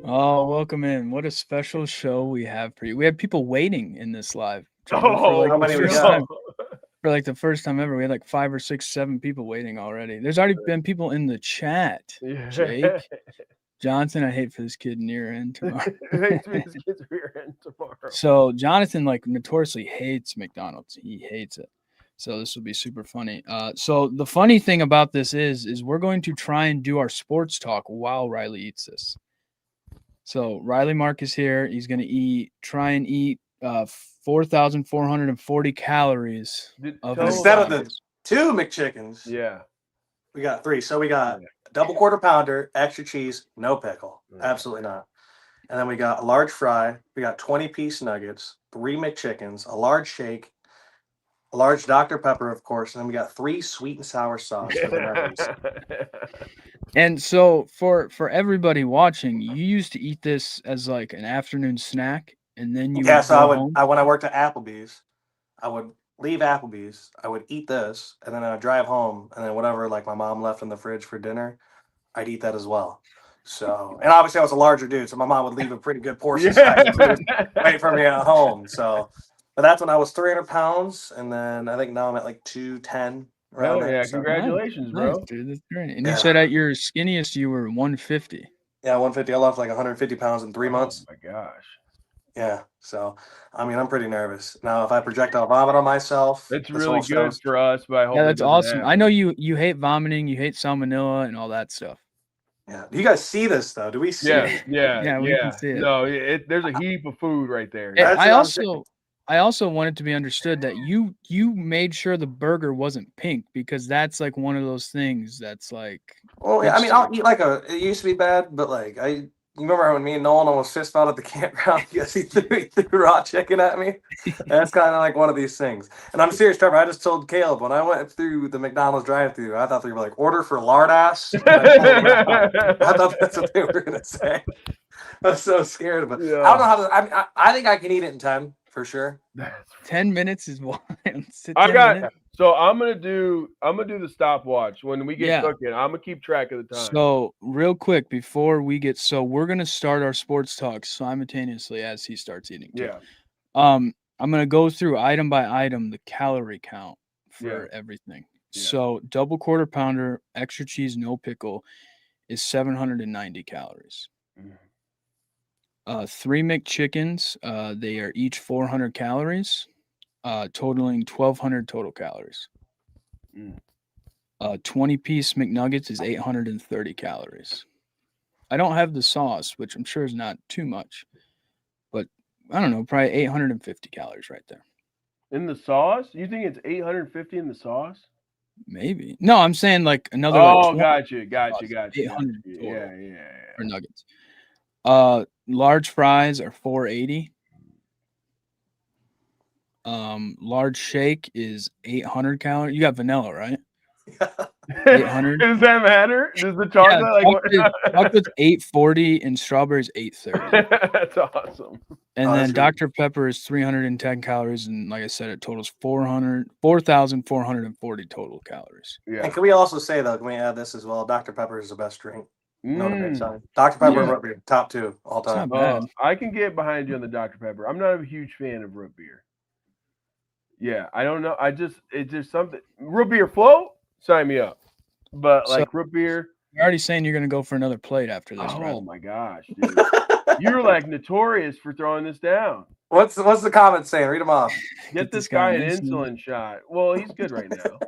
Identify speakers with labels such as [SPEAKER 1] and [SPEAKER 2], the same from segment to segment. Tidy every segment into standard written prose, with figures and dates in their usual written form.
[SPEAKER 1] Oh, welcome in. What a special show we have for you. We had people waiting in this live, Trevor,
[SPEAKER 2] Oh,
[SPEAKER 3] How many we
[SPEAKER 1] first
[SPEAKER 3] got?
[SPEAKER 1] time for like the first time ever. We had like 5 or 6, 7 people waiting already. There's already been people in the chat.
[SPEAKER 2] Yeah.
[SPEAKER 1] Jake Johnson, I hate for this kid near end tomorrow.
[SPEAKER 2] Thanks for this kid's rear end tomorrow.
[SPEAKER 1] So Jonathan like notoriously hates McDonald's. He hates it. So this will be super funny. So the funny thing about this is we're going to try and do our sports talk while Riley eats this. So Riley Mark is here. He's going to try and eat 4,440 calories of
[SPEAKER 3] Instead of the
[SPEAKER 1] McDonald's.
[SPEAKER 3] 2 McChickens,
[SPEAKER 2] Yeah.
[SPEAKER 3] we got 3. So we got a double quarter pounder, extra cheese, no pickle. Absolutely not. And then we got a large fry. We got 20-piece nuggets, 3 McChickens, a large shake, a large Dr. Pepper, of course, and then we got 3 sweet and sour sauce for the nerds.
[SPEAKER 1] And so for everybody watching, you used to eat this as like an afternoon snack, and then you
[SPEAKER 3] Yeah,
[SPEAKER 1] would
[SPEAKER 3] so
[SPEAKER 1] go home.
[SPEAKER 3] when I worked at Applebee's, I would leave Applebee's, I would eat this, and then I would drive home, and then whatever like my mom left in the fridge for dinner, I'd eat that as well. So, and obviously I was a larger dude, so my mom would leave a pretty good portion size of food wait for me at home. So, but that's when I was 300 pounds, and then I think now I'm at like 210.
[SPEAKER 2] Hell
[SPEAKER 3] Around
[SPEAKER 2] yeah,
[SPEAKER 3] there. So,
[SPEAKER 2] congratulations, bro.
[SPEAKER 1] Nice, dude. That's great. And you said at your skinniest you were 150.
[SPEAKER 3] yeah, 150. I lost like 150 pounds in 3 months.
[SPEAKER 2] Oh my gosh.
[SPEAKER 3] Yeah. So, I mean, I'm pretty nervous. Now, if I projectile vomit on myself,
[SPEAKER 2] It's
[SPEAKER 3] this
[SPEAKER 2] really
[SPEAKER 3] whole
[SPEAKER 2] good
[SPEAKER 3] show's-
[SPEAKER 2] for us, but I hope
[SPEAKER 1] Yeah,
[SPEAKER 2] it
[SPEAKER 1] that's
[SPEAKER 2] doesn't
[SPEAKER 1] awesome.
[SPEAKER 2] happen.
[SPEAKER 1] I know you hate vomiting, you hate salmonella and all that stuff.
[SPEAKER 3] Yeah. Do you guys see this, though? Do we see it?
[SPEAKER 1] Yeah, we can see it.
[SPEAKER 2] No, there's a heap of food right there.
[SPEAKER 1] And
[SPEAKER 3] That's
[SPEAKER 1] I
[SPEAKER 3] what I'm
[SPEAKER 1] also want it to be understood that you made sure the burger wasn't pink, because that's like one of those things that's like,
[SPEAKER 3] Well, yeah, I mean, I'll eat like it used to be bad, but like you remember when me and Nolan almost fist fought at the campground because he threw raw chicken at me? That's kind of like one of these things. And I'm serious, Trevor. I just told Caleb when I went through the McDonald's drive-thru, I thought they were like, order for lard ass. I thought that's what they were gonna say. I was so scared, but I don't know how. I think I can eat it in 10 for sure.
[SPEAKER 1] 10 minutes is wild.
[SPEAKER 2] So I'm gonna do the stopwatch when we get cooking. I'm gonna keep track of the time.
[SPEAKER 1] So real quick before we get, we're gonna start our sports talk simultaneously as he starts eating too.
[SPEAKER 2] Yeah.
[SPEAKER 1] I'm gonna go through item by item the calorie count for everything.
[SPEAKER 2] Yeah.
[SPEAKER 1] So double quarter pounder, extra cheese, no pickle, is 790 calories. 3 McChickens, they are each 400 calories. Totaling 1,200 total calories. 20-piece McNuggets is 830 calories. I don't have the sauce, which I'm sure is not too much, but I don't know, probably 850 calories right there.
[SPEAKER 2] In the sauce? You think it's 850 in the sauce?
[SPEAKER 1] Maybe. No, I'm saying like another.
[SPEAKER 2] Oh, got you.
[SPEAKER 1] 800
[SPEAKER 2] Yeah.
[SPEAKER 1] For nuggets. Large fries are 480. Large shake is 800 calories. You got vanilla, right? 800.
[SPEAKER 2] Does that matter? Does the chocolate
[SPEAKER 1] chocolate's 840 and strawberries 830.
[SPEAKER 2] That's awesome.
[SPEAKER 1] And then Dr. Pepper is 310 calories, and like I said, it totals 4,440 total calories.
[SPEAKER 3] Yeah. And can we also say though? Can we add this as well? Dr. Pepper is the best drink. No debate, sorry. Dr. Pepper and root beer, top 2 all time.
[SPEAKER 2] I can get behind you on the Dr. Pepper. I'm not a huge fan of root beer. Yeah, I don't know. It's just something. Root beer float, sign me up. But like root beer.
[SPEAKER 1] You're already saying you're going to go for another plate after this, right?
[SPEAKER 2] Oh my gosh, dude. You're like notorious for throwing this down.
[SPEAKER 3] What's the comment saying? Read them off.
[SPEAKER 2] Get this guy an insulin shot. Well, he's good right now.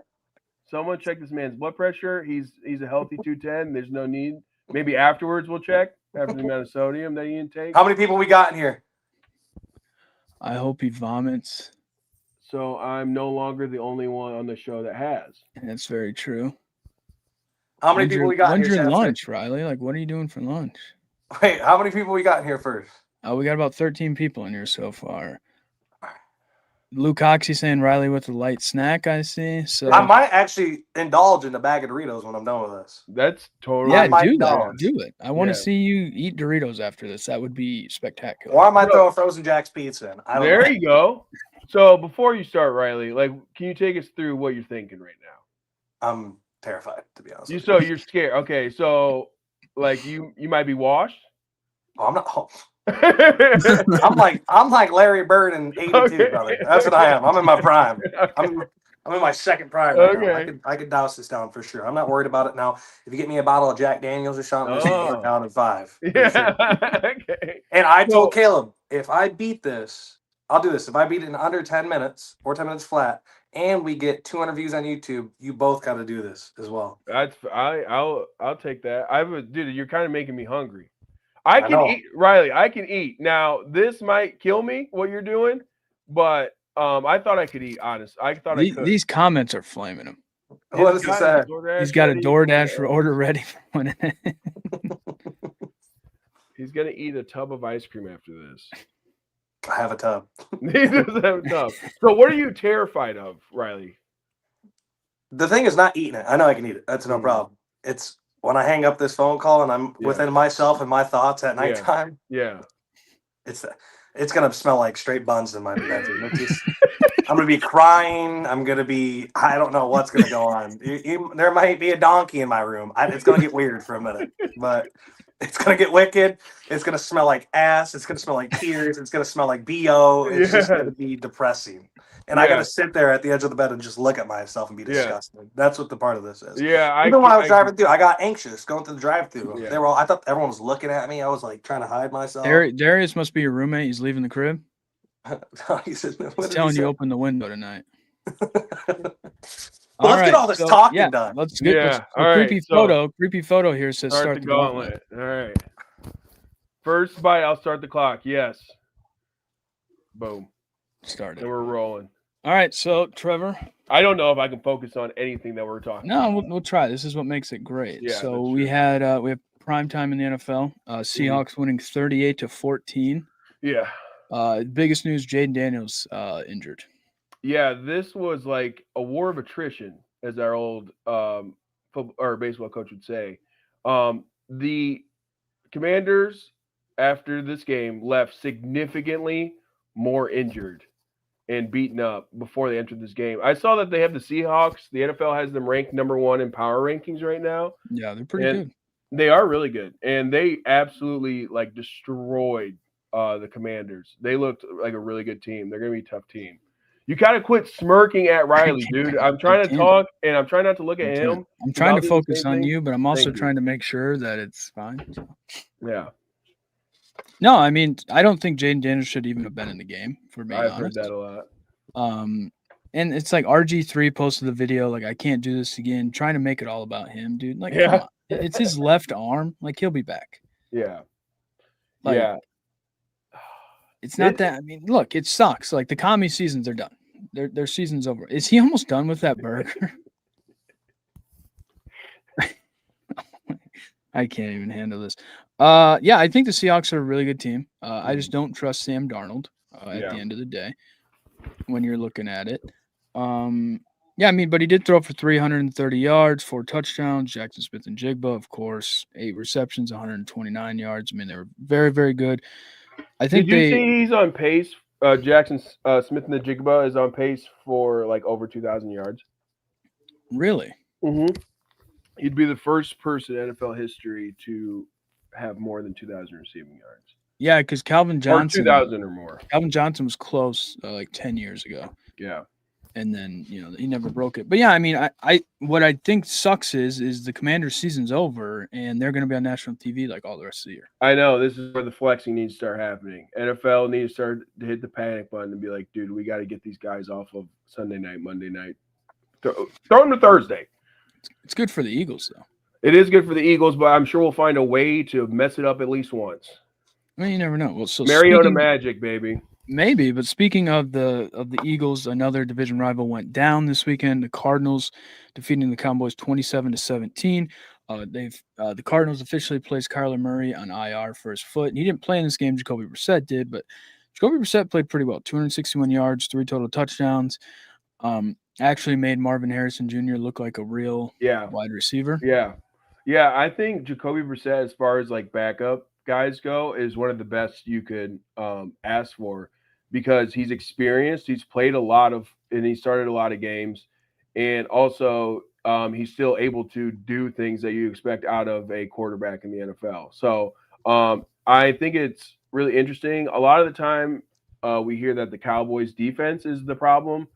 [SPEAKER 2] Someone check this man's blood pressure. He's a healthy 210. There's no need. Maybe afterwards we'll check after the amount of sodium that he intakes.
[SPEAKER 3] How many people we got in here?
[SPEAKER 1] I hope he vomits.
[SPEAKER 2] So I'm no longer the only one on the show that has.
[SPEAKER 1] That's very true.
[SPEAKER 3] How many people we got
[SPEAKER 1] in
[SPEAKER 3] here?
[SPEAKER 1] When's your lunch, Riley? Like, what are you doing for lunch?
[SPEAKER 3] Wait, how many people we got in here first?
[SPEAKER 1] We got about 13 people in here so far. Luke Oxy saying Riley with a light snack, I see. So
[SPEAKER 3] I might actually indulge in a bag of Doritos when I'm done with this.
[SPEAKER 2] That's totally
[SPEAKER 1] do it. I want to see you eat Doritos after this. That would be spectacular.
[SPEAKER 3] Or I might throw a Frozen Jack's pizza in.
[SPEAKER 2] There you go. So before you start, Riley, like, can you take us through what you're thinking right now?
[SPEAKER 3] I'm terrified, to be honest.
[SPEAKER 2] So you're scared. Okay, so like you might be washed.
[SPEAKER 3] Oh, I'm not. I'm like Larry Bird in 82,
[SPEAKER 2] Okay.
[SPEAKER 3] brother. That's what I am. I'm in my prime. I'm in my second prime right now.
[SPEAKER 2] Okay.
[SPEAKER 3] I could douse this down for sure. I'm not worried about it now. If you get me a bottle of Jack Daniels or something, this will go down in 5 for
[SPEAKER 2] Yeah.
[SPEAKER 3] sure.
[SPEAKER 2] Okay.
[SPEAKER 3] And I told
[SPEAKER 2] So-
[SPEAKER 3] Caleb, if I beat this, I'll do this. If I beat it in under 10 minutes or 10 minutes flat, and we get 200 views on YouTube, you both got to do this as well.
[SPEAKER 2] I'll take that. Dude, you're kind of making me hungry. I can
[SPEAKER 3] know.
[SPEAKER 2] eat, Riley. I can eat. Now, this might kill me, what you're doing, but I thought I could eat. Honest, I thought I could.
[SPEAKER 1] These comments are flaming him.
[SPEAKER 3] What does it say?
[SPEAKER 1] He's got a DoorDash for order ready for when
[SPEAKER 2] He's gonna eat a tub of ice cream after this.
[SPEAKER 3] I have a tub.
[SPEAKER 2] He doesn't have a tub. So, what are you terrified of, Riley?
[SPEAKER 3] The thing is not eating it. I know I can eat it. That's no problem. It's when I hang up this phone call and I'm within myself and my thoughts at nighttime.
[SPEAKER 2] Yeah.
[SPEAKER 3] It's gonna smell like straight buns in my bedroom. I'm gonna be crying. I'm gonna be. I don't know what's gonna go on. There might be a donkey in my room. It's gonna get weird for a minute, but it's gonna get wicked. It's gonna smell like ass. It's gonna smell like tears. It's gonna smell like BO. It's just gonna be depressing. And I gotta sit there at the edge of the bed and just look at myself and be disgusted. That's what the part of this is.
[SPEAKER 2] Yeah,
[SPEAKER 3] even when I was driving through, I got anxious going through the drive-through.
[SPEAKER 2] Yeah.
[SPEAKER 3] I thought everyone was looking at me. I was like trying to hide myself.
[SPEAKER 1] Darius must be your roommate. He's leaving the crib.
[SPEAKER 3] He's
[SPEAKER 1] telling you open the window tonight.
[SPEAKER 3] Let's get all this talking done.
[SPEAKER 1] Let's get creepy photo here says start the gauntlet.
[SPEAKER 2] All right. First bite, I'll start the clock. Yes. Boom.
[SPEAKER 1] Started.
[SPEAKER 2] And we're rolling.
[SPEAKER 1] All right, so Trevor.
[SPEAKER 2] I don't know if I can focus on anything that we're talking about.
[SPEAKER 1] No, we'll try. This is what makes it great.
[SPEAKER 2] Yeah,
[SPEAKER 1] so we have primetime in the NFL. Seahawks winning 38-14.
[SPEAKER 2] Yeah.
[SPEAKER 1] Biggest news, Jaden Daniels injured.
[SPEAKER 2] Yeah, this was like a war of attrition, as our old baseball coach would say. The Commanders, after this game, left significantly more injured and beaten up before they entered this game. I saw that they have the Seahawks. The NFL has them ranked number 1 in power rankings right now.
[SPEAKER 1] Yeah, they're pretty good.
[SPEAKER 2] They are really good. And they absolutely destroyed the Commanders. They looked like a really good team. They're going to be a tough team. You gotta quit smirking at Riley, dude. I'm trying to talk, and I'm trying not to look at him.
[SPEAKER 1] I'm trying to focus on you, but I'm also trying to make sure that it's fine.
[SPEAKER 2] Yeah.
[SPEAKER 1] No, I mean, I don't think Jaden Daniels should even have been in the game, for being honest.
[SPEAKER 2] I've heard that a lot.
[SPEAKER 1] And it's like RG3 posted the video, like, I can't do this again, trying to make it all about him, dude. Like, come on. It's his left arm. Like, he'll be back.
[SPEAKER 2] Yeah.
[SPEAKER 1] Like, it's not that. I mean, look, it sucks. Like, the commie seasons are done. Their season's over. Is he almost done with that burger? I can't even handle this. Yeah, I think the Seahawks are a really good team. I just don't trust Sam Darnold at the end of the day when you're looking at it. Yeah, I mean, but he did throw for 330 yards, 4 touchdowns. Jackson Smith and Jigba, of course, 8 receptions, 129 yards. I mean, they were very, very good. I think
[SPEAKER 2] Did you see he's on pace? Jackson Smith and the Jigba is on pace for like over 2,000 yards.
[SPEAKER 1] Really?
[SPEAKER 2] Mm-hmm. He'd be the first person in NFL history to have more than 2,000 receiving yards.
[SPEAKER 1] Yeah, because Calvin Johnson,
[SPEAKER 2] 2,000 or more.
[SPEAKER 1] Calvin Johnson was close like 10 years ago.
[SPEAKER 2] Yeah.
[SPEAKER 1] And then, he never broke it. But yeah, I mean, I what I think sucks is the Commanders' season's over and they're going to be on national TV like all the rest of the year.
[SPEAKER 2] I know. This is where the flexing needs to start happening. NFL needs to start to hit the panic button and be like, dude, we got to get these guys off of Sunday night, Monday night. Throw them to Thursday.
[SPEAKER 1] It's good for the Eagles, though.
[SPEAKER 2] It is good for the Eagles, but I'm sure we'll find a way to mess it up at least once.
[SPEAKER 1] I mean, you never know. Well, so
[SPEAKER 2] Mariota Magic, baby.
[SPEAKER 1] Maybe, but speaking of the Eagles, another division rival went down this weekend. The Cardinals defeating the Cowboys 27-17. The Cardinals officially placed Kyler Murray on IR for his foot. And he didn't play in this game. Jacoby Brissett did, but Jacoby Brissett played pretty well. 261 yards, 3 total touchdowns. Actually made Marvin Harrison Jr. look like a real wide receiver.
[SPEAKER 2] Yeah, I think Jacoby Brissett, as far as like backup guys go, is one of the best you could ask for because he's experienced. He's played and he started a lot of games. And also he's still able to do things that you expect out of a quarterback in the NFL. So I think it's really interesting. A lot of the time, we hear that the Cowboys' defense is the problem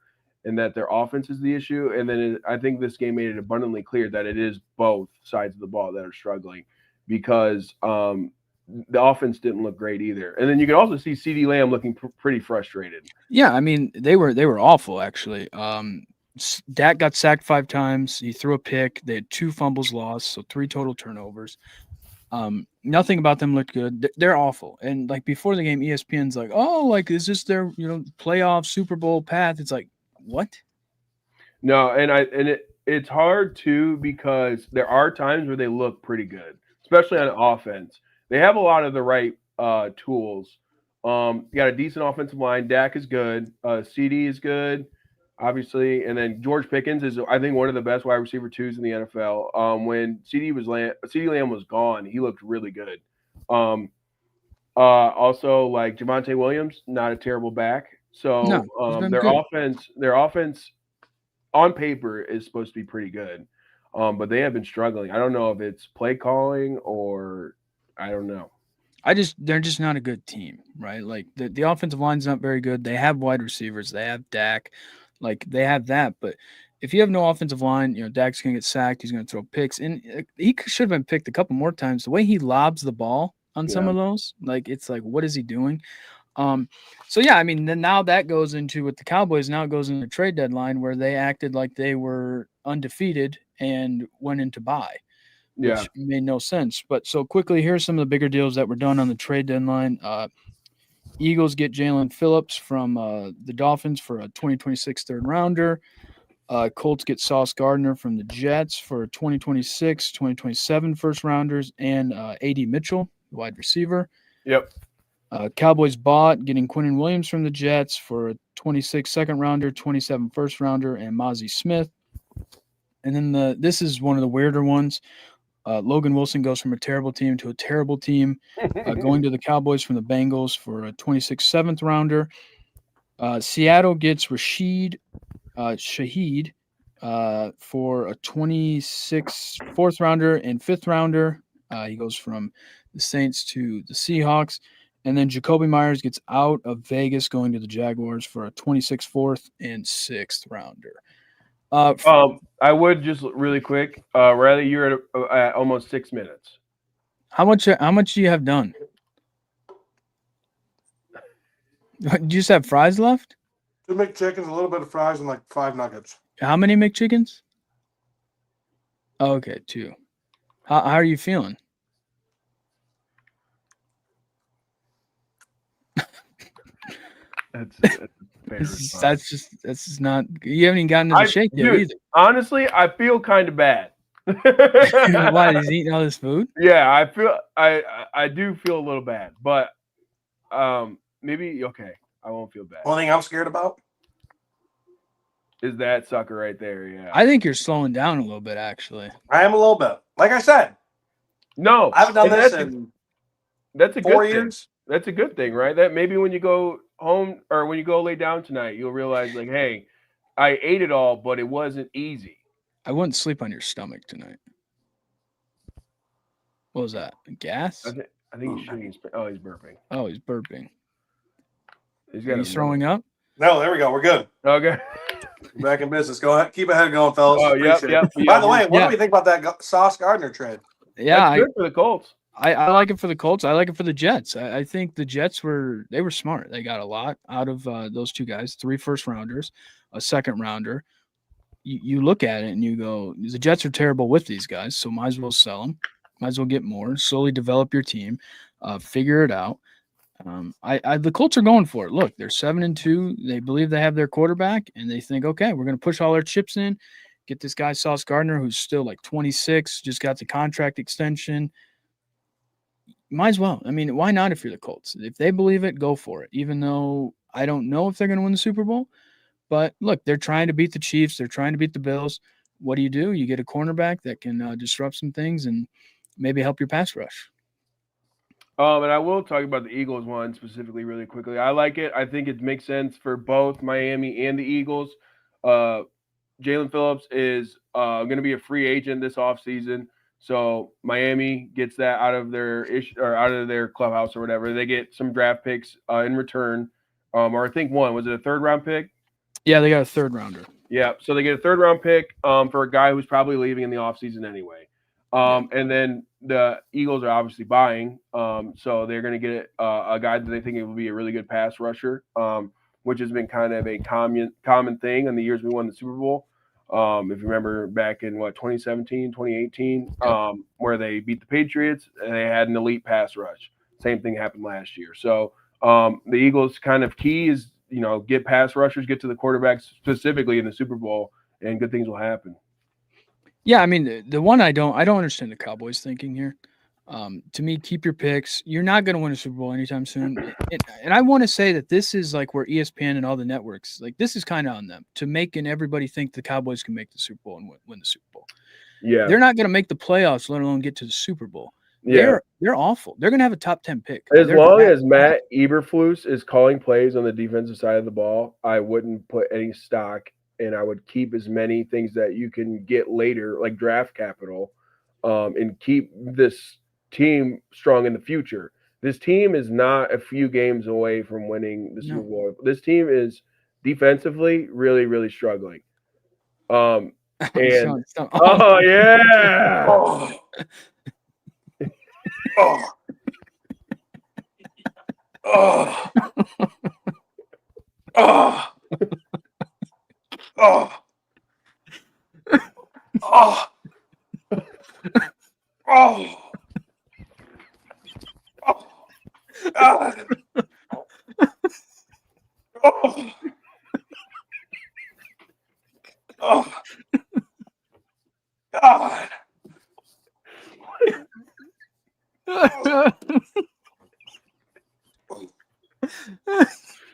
[SPEAKER 2] and that their offense is the issue. And then I think this game made it abundantly clear that it is both sides of the ball that are struggling because the offense didn't look great either. And then you can also see CeeDee Lamb looking pretty frustrated.
[SPEAKER 1] Yeah, I mean they were awful actually. Dak got sacked 5 times. He threw a pick. They had 2 fumbles lost, so 3 total turnovers. Nothing about them looked good. They're awful. And like before the game, ESPN's like, "Oh, like is this their playoff Super Bowl path?" It's like, what?
[SPEAKER 2] No, and it's hard too because there are times where they look pretty good, especially on offense. They have a lot of the right tools. You got a decent offensive line. Dak is good. CD is good, obviously, and then George Pickens is, I think, one of the best wide receiver 2s in the NFL. When CD Lamb was gone, he looked really good. Also, like Javonte Williams, not a terrible back. So their offense on paper is supposed to be pretty good, but they have been struggling. I don't know if it's play calling or I don't know.
[SPEAKER 1] They're just not a good team, right? Like the offensive line's not very good. They have wide receivers. They have Dak, like they have that. But if you have no offensive line, Dak's gonna get sacked. He's gonna throw picks, and he should have been picked a couple more times. The way he lobs the ball on some of those, like it's like, what is he doing? So yeah, I mean, then now that goes into with the Cowboys. Now it goes into the trade deadline where they acted like they were undefeated and went into bye, which made no sense. But so quickly, here's some of the bigger deals that were done on the trade deadline. Eagles get Jalen Phillips from the Dolphins for a 2026 third rounder. Colts get Sauce Gardner from the Jets for 2026, 2027 first rounders, and A.D. Mitchell, wide receiver.
[SPEAKER 2] Yep.
[SPEAKER 1] Cowboys bought, getting Quinnen Williams from the Jets for a 26 second rounder, 27 first rounder, and Mozzie Smith. And then this is one of the weirder ones. Logan Wilson goes from a terrible team to a terrible team, going to the Cowboys from the Bengals for a 26 seventh rounder. Seattle gets Shaheed for a 26 fourth rounder and fifth rounder. He goes from the Saints to the Seahawks. And then Jacoby Myers gets out of Vegas, going to the Jaguars for a 26 fourth and sixth rounder.
[SPEAKER 2] I would just really quick, Riley, you're at almost 6 minutes.
[SPEAKER 1] How much do you have done? Do you just have fries left?
[SPEAKER 3] 2 McChickens, a little bit of fries, and like 5 nuggets.
[SPEAKER 1] How many McChickens? Oh, okay, 2. How are you feeling? That's just not. You haven't even gotten to the shake yet either.
[SPEAKER 2] Honestly, I feel kind of bad.
[SPEAKER 1] Why, is he eating all this food?
[SPEAKER 2] Yeah, I do feel a little bad, but maybe okay. I won't feel bad.
[SPEAKER 3] Only thing I'm scared about
[SPEAKER 2] is that sucker right there. Yeah,
[SPEAKER 1] I think you're slowing down a little bit. Actually,
[SPEAKER 3] I am a little bit. Like I said,
[SPEAKER 2] no,
[SPEAKER 3] I haven't done this in
[SPEAKER 2] that's a
[SPEAKER 3] 4
[SPEAKER 2] good
[SPEAKER 3] years.
[SPEAKER 2] Thing. That's a good thing, right? That maybe when you go home or when you go lay down tonight, you'll realize like, hey, I ate it all, but it wasn't easy.
[SPEAKER 1] I wouldn't sleep on your stomach tonight. What was that? Gas?
[SPEAKER 2] I think he's shooting. Oh, he's burping.
[SPEAKER 1] Oh, he's burping.
[SPEAKER 2] He's
[SPEAKER 1] throwing up?
[SPEAKER 3] No, there we go. We're good.
[SPEAKER 2] Okay.
[SPEAKER 3] Back in business. Go ahead. Keep ahead going, fellas.
[SPEAKER 2] Oh, yep.
[SPEAKER 3] By the way, what do we think about that Sauce Gardner trade?
[SPEAKER 1] Yeah,
[SPEAKER 2] that's good for the Colts.
[SPEAKER 1] I like it for the Colts. I like it for the Jets. I think the Jets were smart. They got a lot out of those 2 guys, 3 first rounders, a second rounder. You look at it and you go, the Jets are terrible with these guys, so might as well sell them. Might as well get more, slowly develop your team, figure it out. The Colts are going for it. Look, they're 7-2. They believe they have their quarterback, and they think, okay, we're going to push all our chips in, get this guy Sauce Gardner, who's still like 26, just got the contract extension. Might as well. I mean, why not if you're the Colts? If they believe it, go for it. Even though I don't know if they're going to win the Super Bowl, but look, they're trying to beat the Chiefs. They're trying to beat the Bills. What do? You get a cornerback that can disrupt some things and maybe help your pass rush.
[SPEAKER 2] And I will talk about the Eagles one specifically really quickly. I like it. I think it makes sense for both Miami and the Eagles. Jalen Phillips is going to be a free agent this offseason. So Miami gets that out of their out of their clubhouse or whatever. They get some draft picks in return, or I think was it a 3rd round pick?
[SPEAKER 1] Yeah, they got a 3rd rounder.
[SPEAKER 2] Yeah, so they get a 3rd round pick for a guy who's probably leaving in the offseason anyway. And then the Eagles are obviously buying, so they're going to get a guy that they think it will be a really good pass rusher, which has been kind of a common thing in the years we won the Super Bowl. If you remember back in 2017, 2018, where they beat the Patriots, and they had an elite pass rush. Same thing happened last year. So the Eagles' kind of key is, get pass rushers, get to the quarterbacks specifically in the Super Bowl, and good things will happen.
[SPEAKER 1] Yeah, I mean, the one I don't understand the Cowboys thinking here. To me, keep your picks. You're not going to win a Super Bowl anytime soon. And I want to say that this is like where ESPN and all the networks, like this is kind of on them to making everybody think the Cowboys can make the Super Bowl and win the Super Bowl.
[SPEAKER 2] Yeah.
[SPEAKER 1] They're not going to make the playoffs, let alone get to the Super Bowl.
[SPEAKER 2] Yeah.
[SPEAKER 1] They're awful. They're going to have a top 10 pick.
[SPEAKER 2] As long as Matt Eberflus is calling plays on the defensive side of the ball, I wouldn't put any stock, and I would keep as many things that you can get later, like draft capital, and keep this team strong in the future. This team is not a few games away from winning the Super Bowl. This team is defensively really, really struggling. And oh yeah.
[SPEAKER 3] Oh. Oh. Oh. Oh. Oh. Oh. Oh. God. Oh. Oh. God.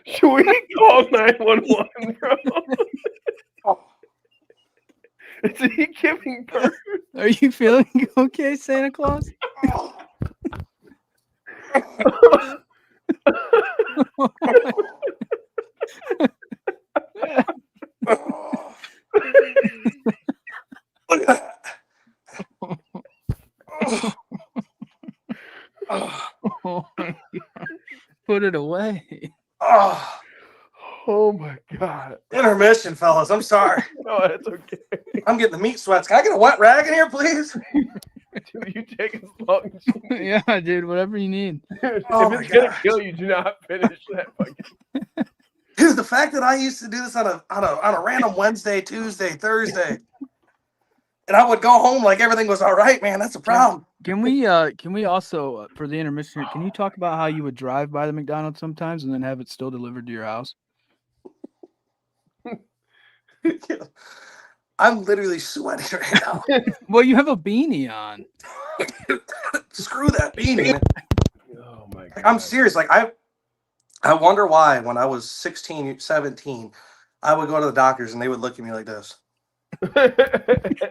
[SPEAKER 2] Should we call 911, bro?
[SPEAKER 3] Oh.
[SPEAKER 2] Is he giving birth?
[SPEAKER 1] Are you feeling okay, Santa Claus?
[SPEAKER 3] Look at that.
[SPEAKER 1] Oh my God. Put it away.
[SPEAKER 2] Oh my God.
[SPEAKER 1] Intermission, fellas. I'm sorry.
[SPEAKER 2] No, that's okay.
[SPEAKER 1] I'm getting the meat sweats. Can I get a wet rag in here, please?
[SPEAKER 2] Dude, you take as long as you need.
[SPEAKER 1] Yeah, dude, whatever you need.
[SPEAKER 2] Dude,
[SPEAKER 1] Oh
[SPEAKER 2] if it's going to kill you, do not finish that fucking.
[SPEAKER 1] Dude, the fact that I used to do this on a random Wednesday, Tuesday, Thursday, and I would go home like everything was all right, man. That's a problem. Can we also for the intermission? Can you talk about how you would drive by the McDonald's sometimes and then have it still delivered to your house? I'm literally sweating right now. Well, you have a beanie on. Screw that beanie.
[SPEAKER 2] Oh my God.
[SPEAKER 1] I'm serious. Like I wonder why when I was 16, 17, I would go to the doctors and they would look at me like this.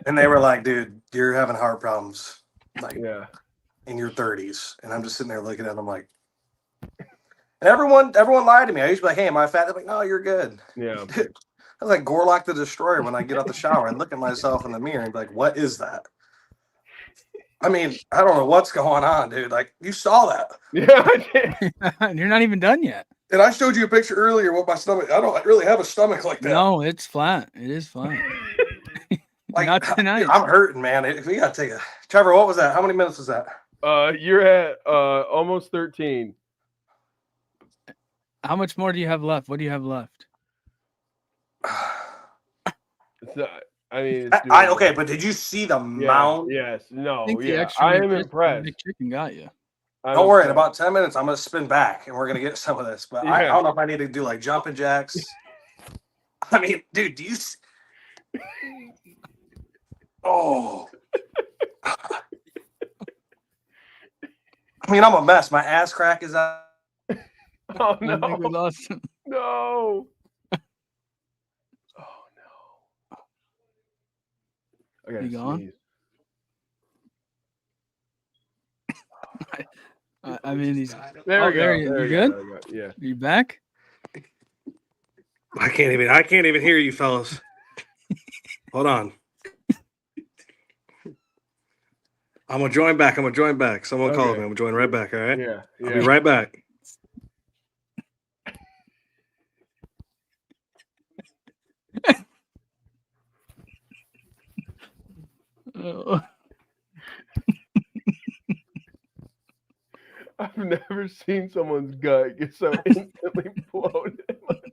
[SPEAKER 1] And they were like, dude, you're having heart problems. Like,
[SPEAKER 2] yeah.
[SPEAKER 1] In your 30s. And I'm just sitting there looking at them like, and everyone lied to me. I used to be like, hey, am I fat? They're like, no, you're good.
[SPEAKER 2] Yeah.
[SPEAKER 1] Dude, I was like Gorlock the Destroyer when I get out the shower and look at myself in the mirror and be like, what is that? I mean, I don't know what's going on, dude. Like, you saw that.
[SPEAKER 2] Yeah, I did.
[SPEAKER 4] You're not even done yet.
[SPEAKER 1] And I showed you a picture earlier with my stomach. I don't really have a stomach like that.
[SPEAKER 4] No, it's flat. It is flat.
[SPEAKER 1] Like,
[SPEAKER 4] not tonight.
[SPEAKER 1] Dude, I'm hurting, man. We got to take a... Trevor, what was that? How many minutes was that?
[SPEAKER 2] You're at almost 13.
[SPEAKER 4] How much more do you have left? What do you have left?
[SPEAKER 2] It's not, I mean, it's
[SPEAKER 1] okay, but did you see the mound?
[SPEAKER 2] Yes. No.
[SPEAKER 4] I
[SPEAKER 2] I am impressed.
[SPEAKER 4] Chicken got you.
[SPEAKER 1] Don't worry. In about 10 minutes, I'm going to spin back and we're going to get some of this. But I don't know if I need to do like jumping jacks. I mean, dude, do you... Oh. I mean, I'm a mess. My ass crack is out.
[SPEAKER 2] Oh,
[SPEAKER 4] I think we lost him.
[SPEAKER 2] No. Oh, no. I got to
[SPEAKER 4] gone?
[SPEAKER 2] sneeze.
[SPEAKER 4] I mean, he's
[SPEAKER 2] There we go.
[SPEAKER 4] You good?
[SPEAKER 2] Yeah.
[SPEAKER 4] Are you back?
[SPEAKER 1] I can't even hear you, fellas. Hold on.
[SPEAKER 3] I'm gonna join back. Someone called
[SPEAKER 2] Okay.
[SPEAKER 3] me. I'm gonna join right back. All right.
[SPEAKER 2] Yeah.
[SPEAKER 3] I'll be right back.
[SPEAKER 1] Oh.
[SPEAKER 2] I've never seen someone's gut get so instantly bloated.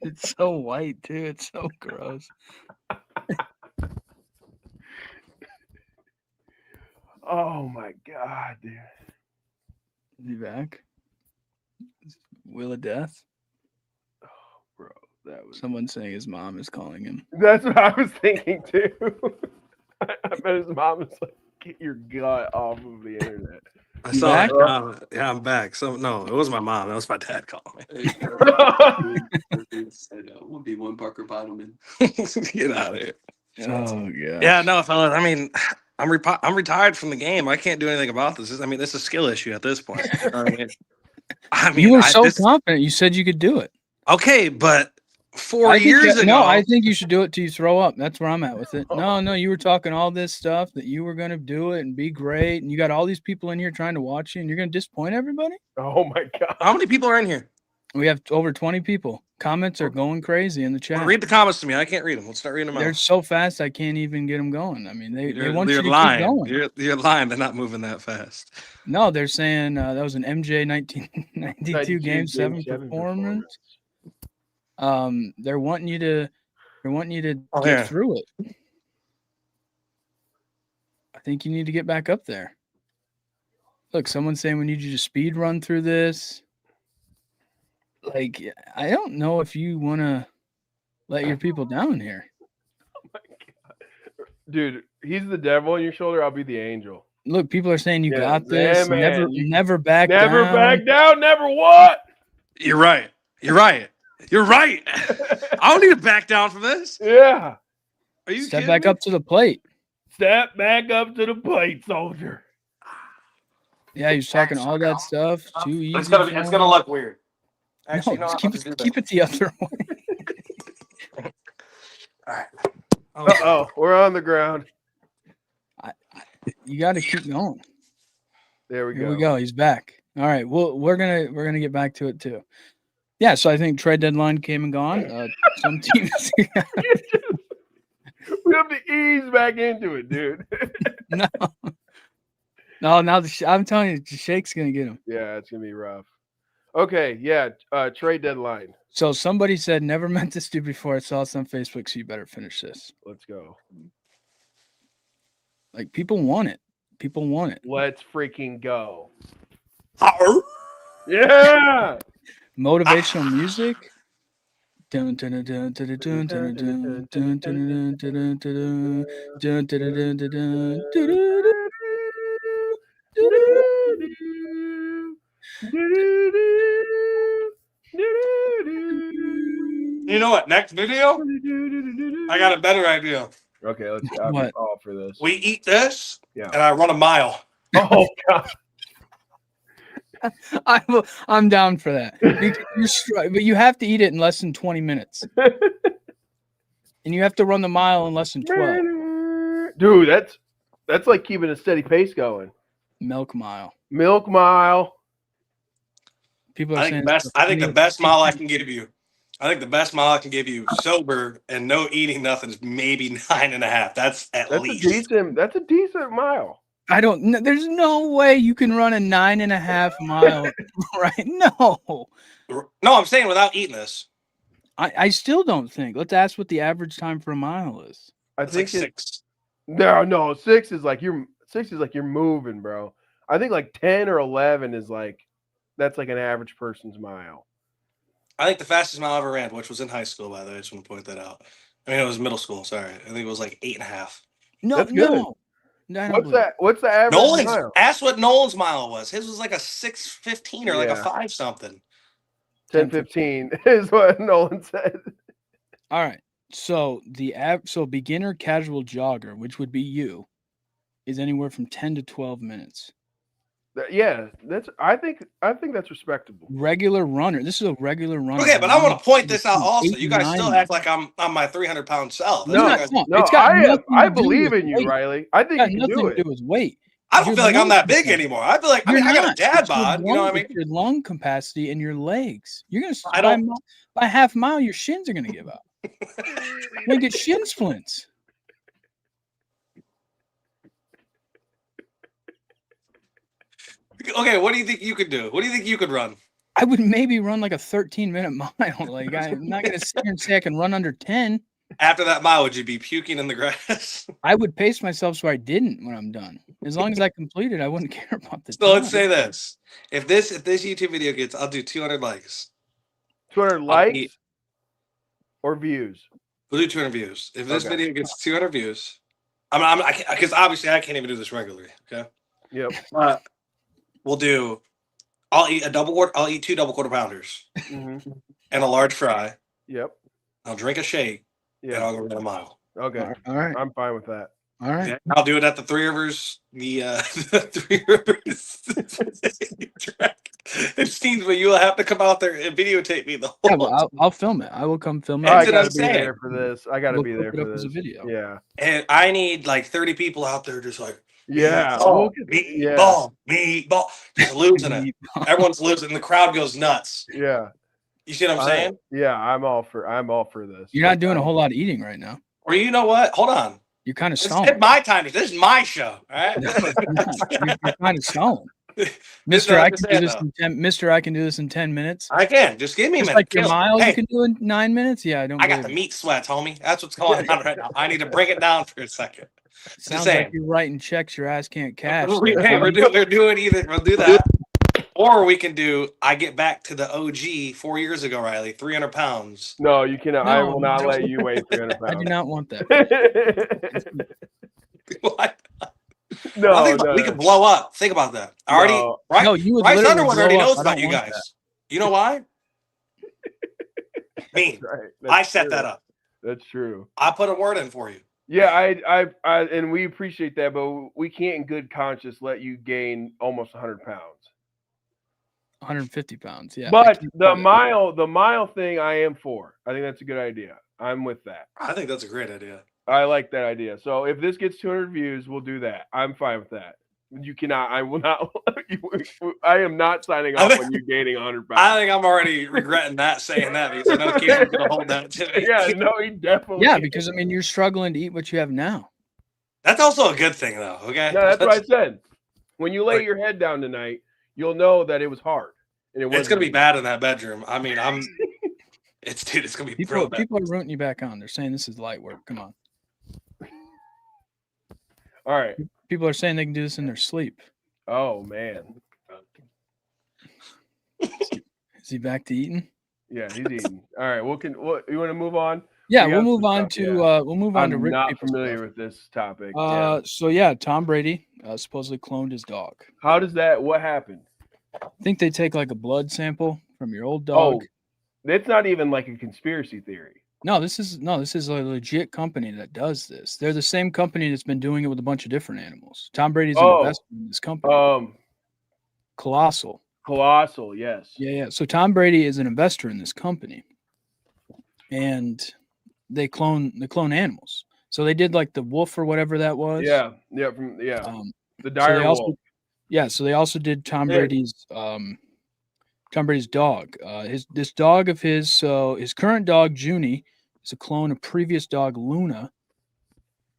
[SPEAKER 1] It's so white too. It's so gross.
[SPEAKER 2] Oh my god, dude.
[SPEAKER 1] Is he back? Wheel of Death?
[SPEAKER 2] Oh, bro, that was.
[SPEAKER 1] Someone saying his mom is calling him.
[SPEAKER 2] That's what I was thinking too. I bet his mom was like, "Get your gut off of the internet."
[SPEAKER 3] I
[SPEAKER 1] You
[SPEAKER 3] saw
[SPEAKER 1] back?
[SPEAKER 3] that comment. Yeah, I'm back. So no, it wasn't my mom. That was my dad calling me.
[SPEAKER 5] Would be one Parker Bottoman.
[SPEAKER 3] Get out of here.
[SPEAKER 1] Oh yeah.
[SPEAKER 3] Yeah, no, fellas. I mean, I'm retired from the game. I can't do anything about this. I mean, this is a skill issue at this point. I mean,
[SPEAKER 1] You were so confident. You said you could do it.
[SPEAKER 3] okay, but 4
[SPEAKER 1] I think
[SPEAKER 3] years ago.
[SPEAKER 1] No, I think you should do it till you throw up. That's where I'm at with it. No, you were talking all this stuff that you were going to do it and be great, and you got all these people in here trying to watch you, and you're going to disappoint everybody?
[SPEAKER 2] Oh my god.
[SPEAKER 3] How many people are in here?
[SPEAKER 1] We have over 20 people. Comments are going crazy in the chat.
[SPEAKER 3] Well, read the comments to me. I can't read them. Let's start reading them
[SPEAKER 1] They're
[SPEAKER 3] out.
[SPEAKER 1] so fast I can't even get them going. I mean, they want you to
[SPEAKER 3] lying.
[SPEAKER 1] keep going.
[SPEAKER 3] You're lying. They're not moving that fast.
[SPEAKER 1] No, they're saying that was an MJ 1992 Game 7 performance. They're wanting you to get through it. I think you need to get back up there. Look, someone's saying we need you to speed run through this. Like, I don't know if you want to let your people down here.
[SPEAKER 2] Oh my god. Dude, he's the devil on your shoulder. I'll be the angel.
[SPEAKER 1] Look, people are saying you
[SPEAKER 2] Yeah,
[SPEAKER 1] got this.
[SPEAKER 2] man,
[SPEAKER 1] Never back down.
[SPEAKER 2] Never back down. Never what?
[SPEAKER 3] You're right. You're right. You're right. I don't need to back down from this.
[SPEAKER 2] Yeah.
[SPEAKER 3] Are you
[SPEAKER 1] Step
[SPEAKER 3] kidding
[SPEAKER 1] back
[SPEAKER 3] me?
[SPEAKER 1] up to the plate.
[SPEAKER 2] Step back up to the plate, soldier.
[SPEAKER 1] Yeah, he's talking all that stuff. Too easy.
[SPEAKER 3] It's gonna look weird. Actually,
[SPEAKER 1] No,
[SPEAKER 3] no,
[SPEAKER 1] just keep it the other way.
[SPEAKER 3] All right.
[SPEAKER 2] Uh-oh, we're on the ground.
[SPEAKER 1] You got to keep going.
[SPEAKER 2] There we
[SPEAKER 1] Here
[SPEAKER 2] go.
[SPEAKER 1] we go. He's back. All right. Well, we're gonna get back to it too. Yeah. So I think trade deadline came and gone. Some teams.
[SPEAKER 2] We have to ease back into it, dude.
[SPEAKER 1] No. Now I'm telling you, the shake's gonna get him.
[SPEAKER 2] Yeah, it's gonna be rough. Okay, yeah. Trade deadline.
[SPEAKER 1] So somebody said never meant this to before. I saw this on Facebook, so you better finish this.
[SPEAKER 2] Let's go.
[SPEAKER 1] Like people want it. People want it.
[SPEAKER 2] Let's freaking go. Yeah.
[SPEAKER 1] Motivational music. Dun, dun, dun, dun, dun, dun, dun, dun, dun, dun, dun, dun, dun, dun, dun, dun, dun, dun, dun, dun.
[SPEAKER 3] You know what? Next video, I got a better idea.
[SPEAKER 2] Okay, let's see. I'm all for this.
[SPEAKER 3] We eat this,
[SPEAKER 2] Yeah.
[SPEAKER 3] and I run a mile.
[SPEAKER 2] Oh god.
[SPEAKER 1] I'm down for that. But you have to eat it in less than 20 minutes. And you have to run the mile in less than 12.
[SPEAKER 2] Dude, that's like keeping a steady pace going.
[SPEAKER 1] Milk mile.
[SPEAKER 2] Milk mile.
[SPEAKER 1] People are
[SPEAKER 3] I
[SPEAKER 1] saying
[SPEAKER 3] think the best mile I can give you. I think the best mile I can give you, sober and no eating nothing, is maybe 9.5. That's least.
[SPEAKER 2] That's a decent mile.
[SPEAKER 1] There's no way you can run a 9.5 mile, right? No,
[SPEAKER 3] I'm saying without eating this.
[SPEAKER 1] I still don't think. Let's ask what the average time for a mile is.
[SPEAKER 2] I
[SPEAKER 3] It's
[SPEAKER 2] think
[SPEAKER 3] like 6.
[SPEAKER 2] No, 6 is like you're moving, bro. I think like 10 or 11 is like that's like an average person's mile.
[SPEAKER 3] I think the fastest mile I ever ran, which was in high school, by the way, I just want to point that out. I mean, it was middle school. Sorry, I think it was like 8.5.
[SPEAKER 1] No,
[SPEAKER 2] That's good. What's the average mile?
[SPEAKER 3] Ask what Nolan's mile was. His was like a 6:15 or like a 5 something.
[SPEAKER 2] 10:15 is what Nolan said.
[SPEAKER 1] All right. So beginner casual jogger, which would be you, is anywhere from 10 to 12 minutes.
[SPEAKER 2] Yeah, I think that's respectable.
[SPEAKER 1] Regular runner. This is a regular runner.
[SPEAKER 3] Okay, but I want to point this out also. You guys still act like I'm my 300-pound self.
[SPEAKER 2] No,
[SPEAKER 1] I
[SPEAKER 2] I believe in you, Riley. I think
[SPEAKER 1] It's got
[SPEAKER 2] you can
[SPEAKER 1] nothing
[SPEAKER 2] do
[SPEAKER 1] to do
[SPEAKER 2] it.
[SPEAKER 1] with weight.
[SPEAKER 3] I don't
[SPEAKER 1] your
[SPEAKER 3] feel like I'm
[SPEAKER 1] lung
[SPEAKER 3] that big
[SPEAKER 1] capacity.
[SPEAKER 3] anymore. I feel like I
[SPEAKER 1] You're
[SPEAKER 3] got a
[SPEAKER 1] not.
[SPEAKER 3] dad
[SPEAKER 1] It's your
[SPEAKER 3] bod. You know what I
[SPEAKER 1] lung-
[SPEAKER 3] mean?
[SPEAKER 1] it's your lung capacity and your legs. You're gonna
[SPEAKER 3] I don't-
[SPEAKER 1] by half mile, your shins are gonna give out. You're gonna get shin splints.
[SPEAKER 3] Okay, what do you think you could do? What do you think you could run?
[SPEAKER 1] I would maybe run like a 13-minute mile. Like I'm not gonna sit here and say I can run under 10.
[SPEAKER 3] After that mile, would you be puking in the grass?
[SPEAKER 1] I would pace myself so I didn't when I'm done. As long as I completed, I wouldn't care about the
[SPEAKER 3] So
[SPEAKER 1] time.
[SPEAKER 3] let's say this: if this YouTube video gets, I'll do 200 likes.
[SPEAKER 2] 200
[SPEAKER 3] I'll
[SPEAKER 2] likes
[SPEAKER 3] eat-
[SPEAKER 2] or views?
[SPEAKER 3] We'll do 200 views. If this
[SPEAKER 2] Okay.
[SPEAKER 3] video gets 200 views, because obviously I can't even do this regularly. Okay,
[SPEAKER 2] Yep.
[SPEAKER 3] but we'll do. I'll eat I'll eat 2 double quarter pounders
[SPEAKER 2] Mm-hmm.
[SPEAKER 3] and a large fry.
[SPEAKER 2] Yep.
[SPEAKER 3] I'll drink a shake and
[SPEAKER 2] Yeah.
[SPEAKER 3] I'll go run a mile.
[SPEAKER 2] Okay.
[SPEAKER 1] All right.
[SPEAKER 2] I'm fine with that.
[SPEAKER 1] All right.
[SPEAKER 3] Okay? I'll do it at the Three Rivers. The Three Rivers track. It seems, but you'll have to come out there and videotape me the whole.
[SPEAKER 1] Yeah, well, I'll film it. I will come film it.
[SPEAKER 3] That's
[SPEAKER 2] I
[SPEAKER 3] what
[SPEAKER 2] gotta
[SPEAKER 3] I'm
[SPEAKER 2] be
[SPEAKER 3] saying.
[SPEAKER 2] there for this. I gotta
[SPEAKER 1] We'll
[SPEAKER 2] be
[SPEAKER 1] put
[SPEAKER 2] there
[SPEAKER 1] it
[SPEAKER 2] for
[SPEAKER 1] up as
[SPEAKER 2] this.
[SPEAKER 1] a video.
[SPEAKER 2] Yeah.
[SPEAKER 3] And I need like 30 people out there just like
[SPEAKER 2] Yeah.
[SPEAKER 3] meatball, meatball, just losing it. Everyone's losing. The crowd goes nuts.
[SPEAKER 2] Yeah.
[SPEAKER 3] You see what I'm saying?
[SPEAKER 2] Yeah. I'm all for this.
[SPEAKER 1] You're not doing a whole lot of eating right now.
[SPEAKER 3] Or you know what? Hold on.
[SPEAKER 1] You're kind of
[SPEAKER 3] It's
[SPEAKER 1] stalling.
[SPEAKER 3] my time. This is my show. All right.
[SPEAKER 1] You're kind of stalling.
[SPEAKER 3] Mister,
[SPEAKER 1] Mister, I
[SPEAKER 3] I'm
[SPEAKER 1] can
[SPEAKER 3] just
[SPEAKER 1] do
[SPEAKER 3] saying,
[SPEAKER 1] this in 10. Mister, I can do this in 10 minutes.
[SPEAKER 3] I can. Just give me a
[SPEAKER 1] Just
[SPEAKER 3] minute.
[SPEAKER 1] like your
[SPEAKER 3] Kill.
[SPEAKER 1] mile, you
[SPEAKER 3] Hey,
[SPEAKER 1] can do in 9 minutes. Yeah, I don't.
[SPEAKER 3] I got the
[SPEAKER 1] believe it.
[SPEAKER 3] meat sweats, homie. That's what's going on right now. I need to bring it down for a second.
[SPEAKER 1] Sounds
[SPEAKER 3] saying.
[SPEAKER 1] like you're writing checks your ass can't cash.
[SPEAKER 3] Hey, we're doing either. We'll do that. Or we can do, I get back to the OG 4 years ago, Riley, 300 pounds.
[SPEAKER 2] No, you cannot. I will not
[SPEAKER 1] No.
[SPEAKER 2] let you weigh 300
[SPEAKER 1] I do
[SPEAKER 2] pounds.
[SPEAKER 1] not want that.
[SPEAKER 3] What?
[SPEAKER 2] No,
[SPEAKER 3] I think
[SPEAKER 2] no.
[SPEAKER 3] we could blow up. Think about that. Already,
[SPEAKER 2] No.
[SPEAKER 3] right?
[SPEAKER 1] No, you would
[SPEAKER 3] Bryce
[SPEAKER 1] literally
[SPEAKER 3] Underwood
[SPEAKER 1] blow
[SPEAKER 3] already
[SPEAKER 1] up.
[SPEAKER 3] knows
[SPEAKER 1] I
[SPEAKER 3] about
[SPEAKER 1] don't
[SPEAKER 3] you
[SPEAKER 1] want
[SPEAKER 3] guys.
[SPEAKER 1] that.
[SPEAKER 3] You know why? Me.
[SPEAKER 2] Right.
[SPEAKER 3] I set that up.
[SPEAKER 2] That's true.
[SPEAKER 3] I put a word in for you.
[SPEAKER 2] Yeah, I, and we appreciate that, but we can't, in good conscience, let you gain almost 100 pounds.
[SPEAKER 1] 150 pounds. Yeah. I
[SPEAKER 2] But
[SPEAKER 1] can't
[SPEAKER 2] the
[SPEAKER 1] do it.
[SPEAKER 2] mile thing, I am for. I think that's a good idea. I'm with that.
[SPEAKER 3] I think that's a great idea.
[SPEAKER 2] I like that idea. So if this gets 200 views, we'll do that. I'm fine with that. You cannot. I will not. I am not signing off on you gaining 100 pounds.
[SPEAKER 3] I think I'm already regretting saying that because I know Casey's going to hold that to me.
[SPEAKER 2] Yeah, no, he definitely.
[SPEAKER 1] Yeah, because I mean, you're struggling to eat what you have now.
[SPEAKER 3] That's also a good thing, though. Okay.
[SPEAKER 2] No, that's what I said. When you lay your head down tonight, you'll know that it was hard. And
[SPEAKER 3] It's going to be bad in that bedroom. I mean, it's going to be
[SPEAKER 1] People are rooting you back on. They're saying this is light work. Come on.
[SPEAKER 2] All right.
[SPEAKER 1] People are saying they can do this in their sleep.
[SPEAKER 2] Oh man.
[SPEAKER 1] Is he back to eating?
[SPEAKER 2] Yeah, he's eating. All right. You want to move on?
[SPEAKER 1] Yeah,
[SPEAKER 2] We
[SPEAKER 1] we'll
[SPEAKER 2] got
[SPEAKER 1] move
[SPEAKER 2] some
[SPEAKER 1] on
[SPEAKER 2] stuff,
[SPEAKER 1] to
[SPEAKER 2] yeah.
[SPEAKER 1] we'll move on to
[SPEAKER 2] I'm
[SPEAKER 1] Rick
[SPEAKER 2] not
[SPEAKER 1] Paper
[SPEAKER 2] familiar
[SPEAKER 1] stuff.
[SPEAKER 2] with this topic.
[SPEAKER 1] So yeah, Tom Brady supposedly cloned his dog.
[SPEAKER 2] How does that? What happened?
[SPEAKER 1] I think they take like a blood sample from your old dog.
[SPEAKER 2] Oh, it's not even like a conspiracy theory.
[SPEAKER 1] No, this is a legit company that does this. They're the same company that's been doing it with a bunch of different animals. Tom Brady's an investor in this company. Colossal.
[SPEAKER 2] Yes.
[SPEAKER 1] Yeah. So Tom Brady is an investor in this company, and they clone animals. So they did like the wolf or whatever that was.
[SPEAKER 2] Yeah. The dire
[SPEAKER 1] so
[SPEAKER 2] wolf.
[SPEAKER 1] So they also did Tom Brady's dog. This dog of his. So his current dog Junie is a clone of previous dog Lua,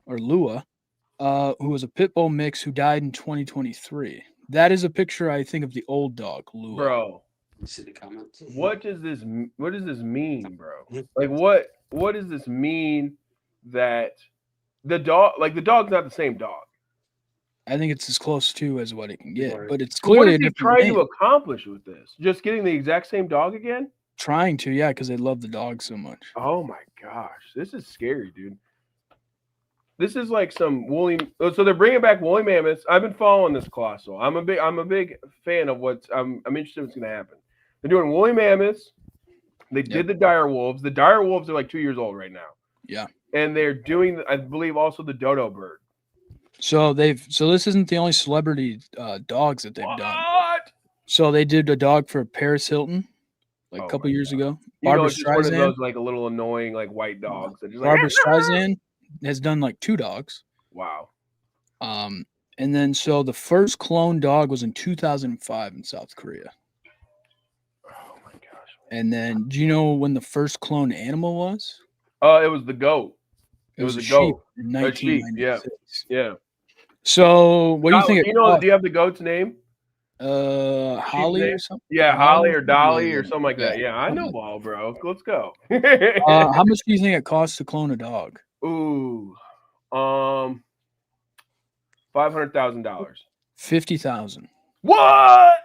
[SPEAKER 1] who was a pit bull mix who died in 2023. That is a picture, I think, of the old dog Lua.
[SPEAKER 2] Bro,
[SPEAKER 5] You see the comments?
[SPEAKER 2] what does this mean, bro? Like what does this mean that the dog's not the same dog?
[SPEAKER 1] I think it's as close to as what it can get,
[SPEAKER 3] Right.
[SPEAKER 1] but it's
[SPEAKER 2] What
[SPEAKER 1] clearly
[SPEAKER 2] is
[SPEAKER 1] a
[SPEAKER 2] he
[SPEAKER 1] different
[SPEAKER 2] trying
[SPEAKER 1] name.
[SPEAKER 2] to accomplish with this? Just getting the exact same dog again?
[SPEAKER 1] Trying to, yeah, because they love the dog so much.
[SPEAKER 2] Oh my gosh, this is scary, dude. This is like some woolly. So they're bringing back woolly mammoths. I've been following this colossal. I'm a big fan of what's. I'm interested in what's going to happen. They're doing woolly mammoths. They did the dire wolves. The dire wolves are like 2 years old right now.
[SPEAKER 1] Yeah,
[SPEAKER 2] And they're doing, I believe, also the dodo bird.
[SPEAKER 1] so this isn't the only celebrity dogs that they've done.
[SPEAKER 2] What?
[SPEAKER 1] So they did a dog for Paris Hilton like
[SPEAKER 2] Oh
[SPEAKER 1] a couple
[SPEAKER 2] my
[SPEAKER 1] years ago.
[SPEAKER 2] You know,
[SPEAKER 1] Barbara
[SPEAKER 2] it's just one of
[SPEAKER 1] Streisand.
[SPEAKER 2] those like a little annoying like white dogs. That just like,
[SPEAKER 1] Barbara Streisand has done like 2 dogs.
[SPEAKER 2] wow.
[SPEAKER 1] And then so the first clone dog was in 2005 in South Korea.
[SPEAKER 2] Oh my gosh.
[SPEAKER 1] And then do you know when the first clone animal was?
[SPEAKER 2] It was the goat.
[SPEAKER 1] It was a
[SPEAKER 2] goat.
[SPEAKER 1] sheep in
[SPEAKER 2] A sheep, yeah.
[SPEAKER 1] 1996.
[SPEAKER 2] Yeah.
[SPEAKER 1] So what do you think?
[SPEAKER 2] Do you have the goat's name?
[SPEAKER 1] Holly
[SPEAKER 2] name?
[SPEAKER 1] or something?
[SPEAKER 2] Yeah, Holly or Dolly
[SPEAKER 1] Yeah,
[SPEAKER 2] or something like that. Yeah, I know
[SPEAKER 1] something like
[SPEAKER 2] ball, bro. Let's go.
[SPEAKER 1] how much do you think it costs to clone a dog?
[SPEAKER 2] Ooh. $500,000.
[SPEAKER 1] 50,000.
[SPEAKER 2] What?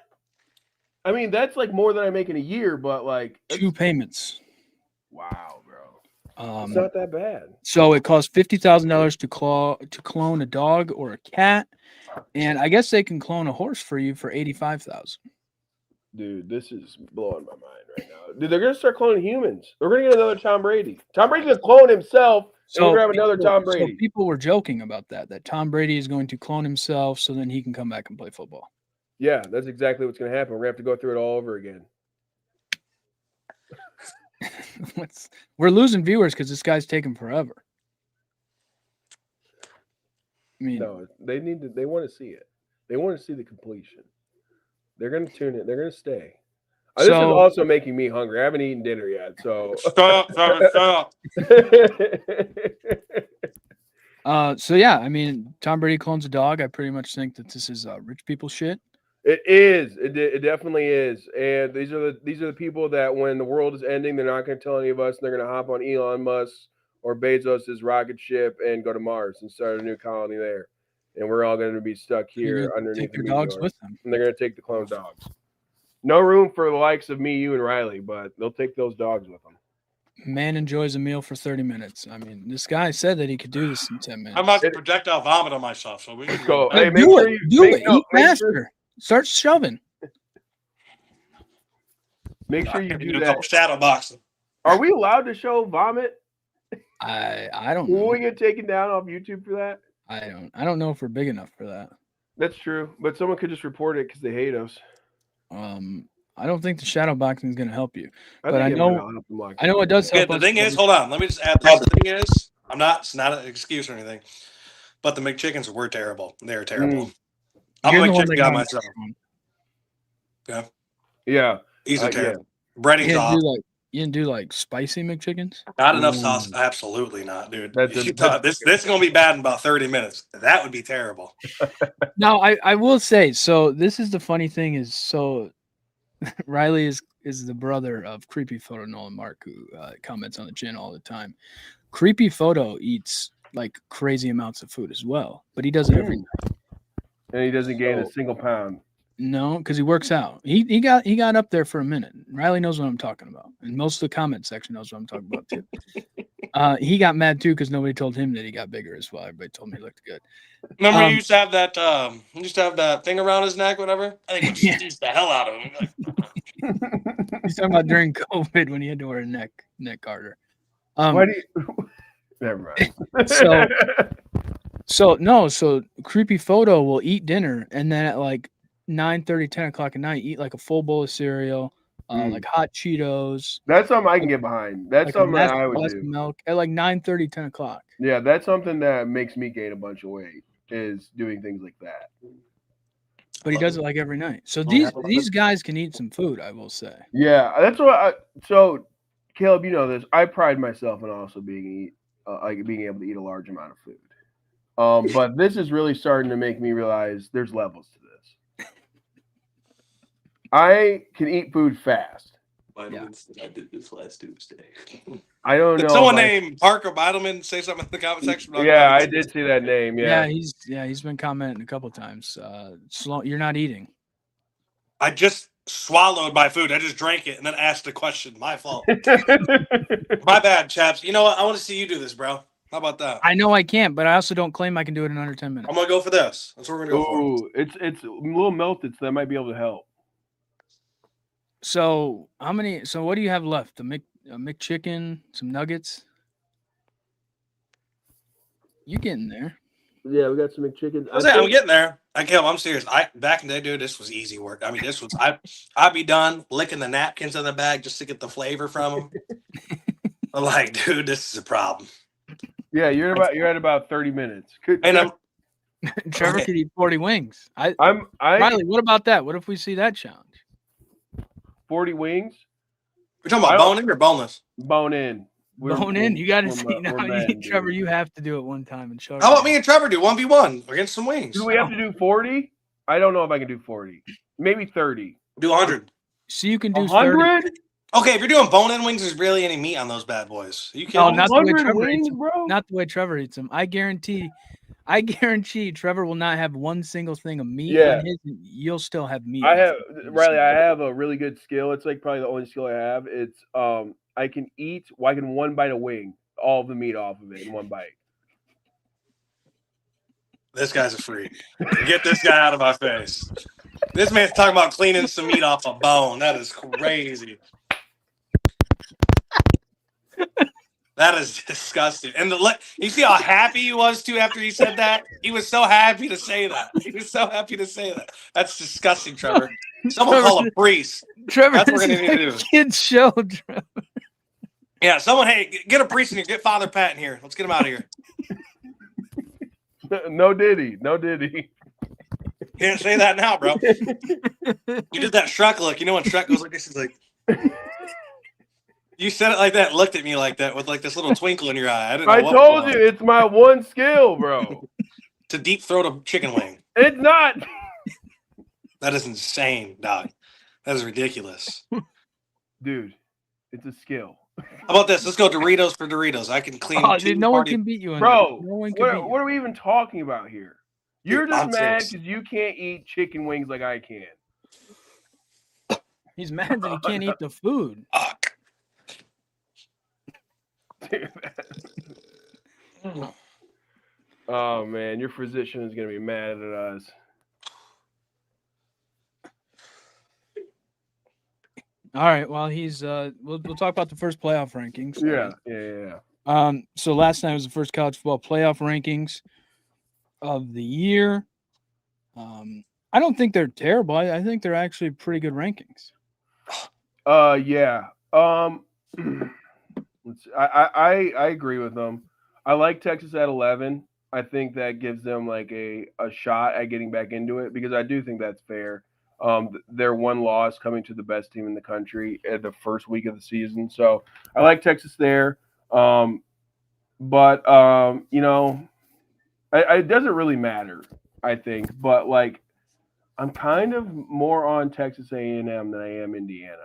[SPEAKER 2] I mean, that's like more than I make in a year, but like
[SPEAKER 1] 2 payments.
[SPEAKER 2] wow, bro. It's
[SPEAKER 1] Um,
[SPEAKER 2] not that bad.
[SPEAKER 1] so it costs $50,000 to clone a dog or a cat, and I guess they can clone a horse for you for 85,000.
[SPEAKER 2] Dude, this is blowing my mind right now. Dude, they're gonna start cloning humans. They're gonna get another Tom Brady. Tom Brady's gonna clone himself. So we're gonna have another Tom Brady.
[SPEAKER 1] So people were joking about that Tom Brady is going to clone himself so then he can come back and play football.
[SPEAKER 2] Yeah, that's exactly what's gonna happen. We're gonna have to go through it all over again.
[SPEAKER 1] We're losing viewers because this guy's taking forever. I mean,
[SPEAKER 2] No, they want to see it. They want to see the completion. They're gonna tune in. They're gonna stay. This is also making me hungry. I haven't eaten dinner yet, so
[SPEAKER 3] Stop.
[SPEAKER 1] so yeah, I mean, Tom Brady clones a dog. I pretty much think that this is rich people shit.
[SPEAKER 2] It is. It definitely is. And these are the people that when the world is ending, they're not going to tell any of us. And they're going to hop on Elon Musk or Bezos's rocket ship and go to Mars and start a new colony there. And we're all going to be stuck here underneath
[SPEAKER 1] the
[SPEAKER 2] the
[SPEAKER 1] dogs
[SPEAKER 2] meteor.
[SPEAKER 1] with them.
[SPEAKER 2] And they're going to take the clone dogs. No room for the likes of me, you, and Riley, but they'll take those dogs with them.
[SPEAKER 1] Man enjoys a meal for 30 minutes. I mean, this guy said that he could do this in 10 minutes.
[SPEAKER 3] I'm about to projectile vomit on myself, so we can
[SPEAKER 2] go.
[SPEAKER 1] Hey, do it. Eat faster. Start shoving.
[SPEAKER 2] Make sure you do
[SPEAKER 3] a
[SPEAKER 2] that.
[SPEAKER 3] couple shadow boxing.
[SPEAKER 2] Are we allowed to show vomit?
[SPEAKER 1] I don't know.
[SPEAKER 2] Will we get taken down off YouTube for that?
[SPEAKER 1] I don't know if we're big enough for that.
[SPEAKER 2] That's true, but someone could just report it because they hate us.
[SPEAKER 1] I don't think the shadow boxing is going to help you, but I know it does help.
[SPEAKER 3] The thing is, hold on, let me just add this. The thing is, it's not an excuse or anything, but the McChickens were terrible. They're terrible. I'm a McChicken guy myself.
[SPEAKER 2] Yeah.
[SPEAKER 3] These are terrible. Breading's off.
[SPEAKER 1] You didn't do like spicy McChickens?
[SPEAKER 3] Not enough sauce. Absolutely not, dude. This is going to be bad in about 30 minutes. That would be terrible.
[SPEAKER 1] Now, I will say, so this is the funny thing is, so Riley is the brother of Creepy Photo Nolan Mark, who comments on the channel all the time. Creepy Photo eats like crazy amounts of food as well, but he does it every night.
[SPEAKER 2] And he doesn't gain a single pound.
[SPEAKER 1] No, because he works out. He got up there for a minute. Riley knows what I'm talking about, and most of the comment section knows what I'm talking about too. He got mad too because nobody told him that he got bigger as well. Everybody told me he looked good.
[SPEAKER 3] Remember, he used to have that thing around his neck, whatever. I think it just the hell out of him.
[SPEAKER 1] He's talking about during COVID when he had to wear a neck garter.
[SPEAKER 2] Why do you? Never mind.
[SPEAKER 1] So Creepy Photo will eat dinner and then at like 9:30, 10 o'clock at night, eat like a full bowl of cereal, like hot Cheetos.
[SPEAKER 2] That's something I can get behind. That's like something that I would do.
[SPEAKER 1] Milk at like 9:30, 10 o'clock.
[SPEAKER 2] Yeah, that's something that makes me gain a bunch of weight, is doing things like that.
[SPEAKER 1] But he does it like every night. So these guys can eat some food, I will say.
[SPEAKER 2] Yeah, that's what so Caleb, you know this. I pride myself in also being able to eat a large amount of food. But this is really starting to make me realize there's levels to this. I can eat food fast.
[SPEAKER 5] Vitamins. I did this last Tuesday.
[SPEAKER 2] I don't know.
[SPEAKER 3] Did someone named Parker Vitalman say something in the comment section?
[SPEAKER 2] Yeah, I did see that name. Yeah,
[SPEAKER 1] he's been commenting a couple times. You're not eating.
[SPEAKER 3] I just swallowed my food. I just drank it and then asked a question. My fault. My bad, chaps. You know what? I want to see you do this, bro. How about that?
[SPEAKER 1] I know I can't, but I also don't claim I can do it in under 10 minutes.
[SPEAKER 3] I'm gonna go for this. That's what we're gonna go for.
[SPEAKER 2] It's a little melted, so that might be able to help.
[SPEAKER 1] So what do you have left? A McChicken, some nuggets. You getting there?
[SPEAKER 2] Yeah, we got some McChickens.
[SPEAKER 3] I'm getting there. I'm serious. Back in the day, dude, this was easy work. I mean, this was I'd be done licking the napkins in the bag just to get the flavor from them. I'm like, dude, this is a problem.
[SPEAKER 2] Yeah, you're at about 30 minutes.
[SPEAKER 1] Trevor
[SPEAKER 3] Okay.
[SPEAKER 1] could eat 40 wings.
[SPEAKER 2] I
[SPEAKER 1] Riley, what about that? What if we see that challenge?
[SPEAKER 2] 40 wings,
[SPEAKER 3] We're talking about bone in or boneless?
[SPEAKER 2] bone in.
[SPEAKER 1] Bone in. You got to see.
[SPEAKER 2] we're
[SPEAKER 1] No,
[SPEAKER 2] men,
[SPEAKER 1] Trevor,
[SPEAKER 2] dude.
[SPEAKER 1] you have to do it one time and show.
[SPEAKER 3] How about me and Trevor do 1v1 against some wings?
[SPEAKER 2] Do we have to do 40? I don't know if I can do 40. Maybe 30.
[SPEAKER 3] Do 100.
[SPEAKER 1] So you can do 30.
[SPEAKER 2] 100?
[SPEAKER 3] Okay, if you're doing bone-in wings, there's really any meat on those bad boys. Are you kidding
[SPEAKER 1] No,
[SPEAKER 3] me?
[SPEAKER 1] not the way
[SPEAKER 2] 100
[SPEAKER 1] Trevor eats
[SPEAKER 2] wings,
[SPEAKER 1] them.
[SPEAKER 2] bro?
[SPEAKER 1] Not the way Trevor eats them. I guarantee Trevor will not have one single thing of meat.
[SPEAKER 2] Yeah.
[SPEAKER 1] On his, you'll still have meat.
[SPEAKER 2] I have
[SPEAKER 1] on
[SPEAKER 2] Riley, I have a really good skill. It's like probably the only skill I have. It's I can one bite a wing, all of the meat off of it in one bite.
[SPEAKER 3] This guy's a freak. Get this guy out of my face. This man's talking about cleaning some meat off a bone. That is crazy. That is disgusting. And you see how happy he was too after he said that? He was so happy to say that. He was so happy to say that. That's disgusting, Trevor. Someone call a priest.
[SPEAKER 1] Trevor,
[SPEAKER 3] That's what
[SPEAKER 1] this
[SPEAKER 3] we're
[SPEAKER 1] is
[SPEAKER 3] gonna need
[SPEAKER 1] a
[SPEAKER 3] to do.
[SPEAKER 1] kid's show, Trevor.
[SPEAKER 3] Yeah, someone, hey, get a priest in here. Get Father Pat in here. Let's get him out of here.
[SPEAKER 2] No Diddy. No Diddy.
[SPEAKER 3] Can't say that now, bro. You did that Shrek look. You know when Shrek goes like this, he's like, you said it like that, looked at me like that with like this little twinkle in your eye.
[SPEAKER 2] I told you it's my one skill, bro.
[SPEAKER 3] To deep throat a chicken wing.
[SPEAKER 2] It's not.
[SPEAKER 3] That is insane, dog. That is ridiculous.
[SPEAKER 2] Dude, it's a skill.
[SPEAKER 3] How about this? Let's go Doritos for Doritos. I can clean.
[SPEAKER 1] Oh, dude, no one can beat you in
[SPEAKER 2] Bro,
[SPEAKER 1] that. No one can beat you.
[SPEAKER 2] what are we even talking about here? You're
[SPEAKER 3] Dude,
[SPEAKER 2] just
[SPEAKER 3] I'm
[SPEAKER 2] mad
[SPEAKER 3] serious.
[SPEAKER 2] because you can't eat chicken wings like I can.
[SPEAKER 1] He's mad that he can't eat the food.
[SPEAKER 3] Fuck.
[SPEAKER 2] Oh man, your physician is gonna be mad at us.
[SPEAKER 1] All right. Well, he's we'll talk about the first playoff rankings.
[SPEAKER 2] Yeah.
[SPEAKER 1] So last night was the first college football playoff rankings of the year. I don't think they're terrible. I think they're actually pretty good rankings.
[SPEAKER 2] Yeah. I agree with them. I like Texas at 11. I think that gives them like a shot at getting back into it because I do think that's fair. Their one loss coming to the best team in the country at the first week of the season. So I like Texas there. But you know, it doesn't really matter, I think. But like, I'm kind of more on Texas A&M than I am Indiana.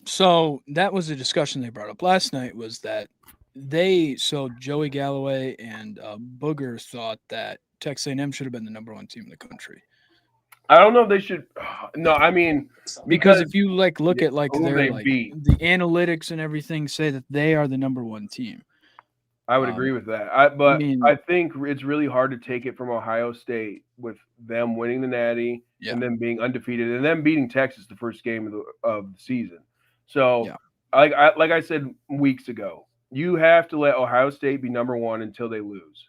[SPEAKER 1] So that was a discussion they brought up last night. Was that Joey Galloway and Booger thought that Texas A&M should have been the #1 team in the country.
[SPEAKER 2] I don't know if they should. No, I mean
[SPEAKER 1] because if you like look at like
[SPEAKER 2] who
[SPEAKER 1] their
[SPEAKER 2] they
[SPEAKER 1] like
[SPEAKER 2] beat.
[SPEAKER 1] the analytics and everything say that they are the #1 team.
[SPEAKER 2] I would agree with that. I think it's really hard to take it from Ohio State with them winning the Natty and them being undefeated and them beating Texas the first game of the season. So, like I said weeks ago, you have to let Ohio State be #1 until they lose.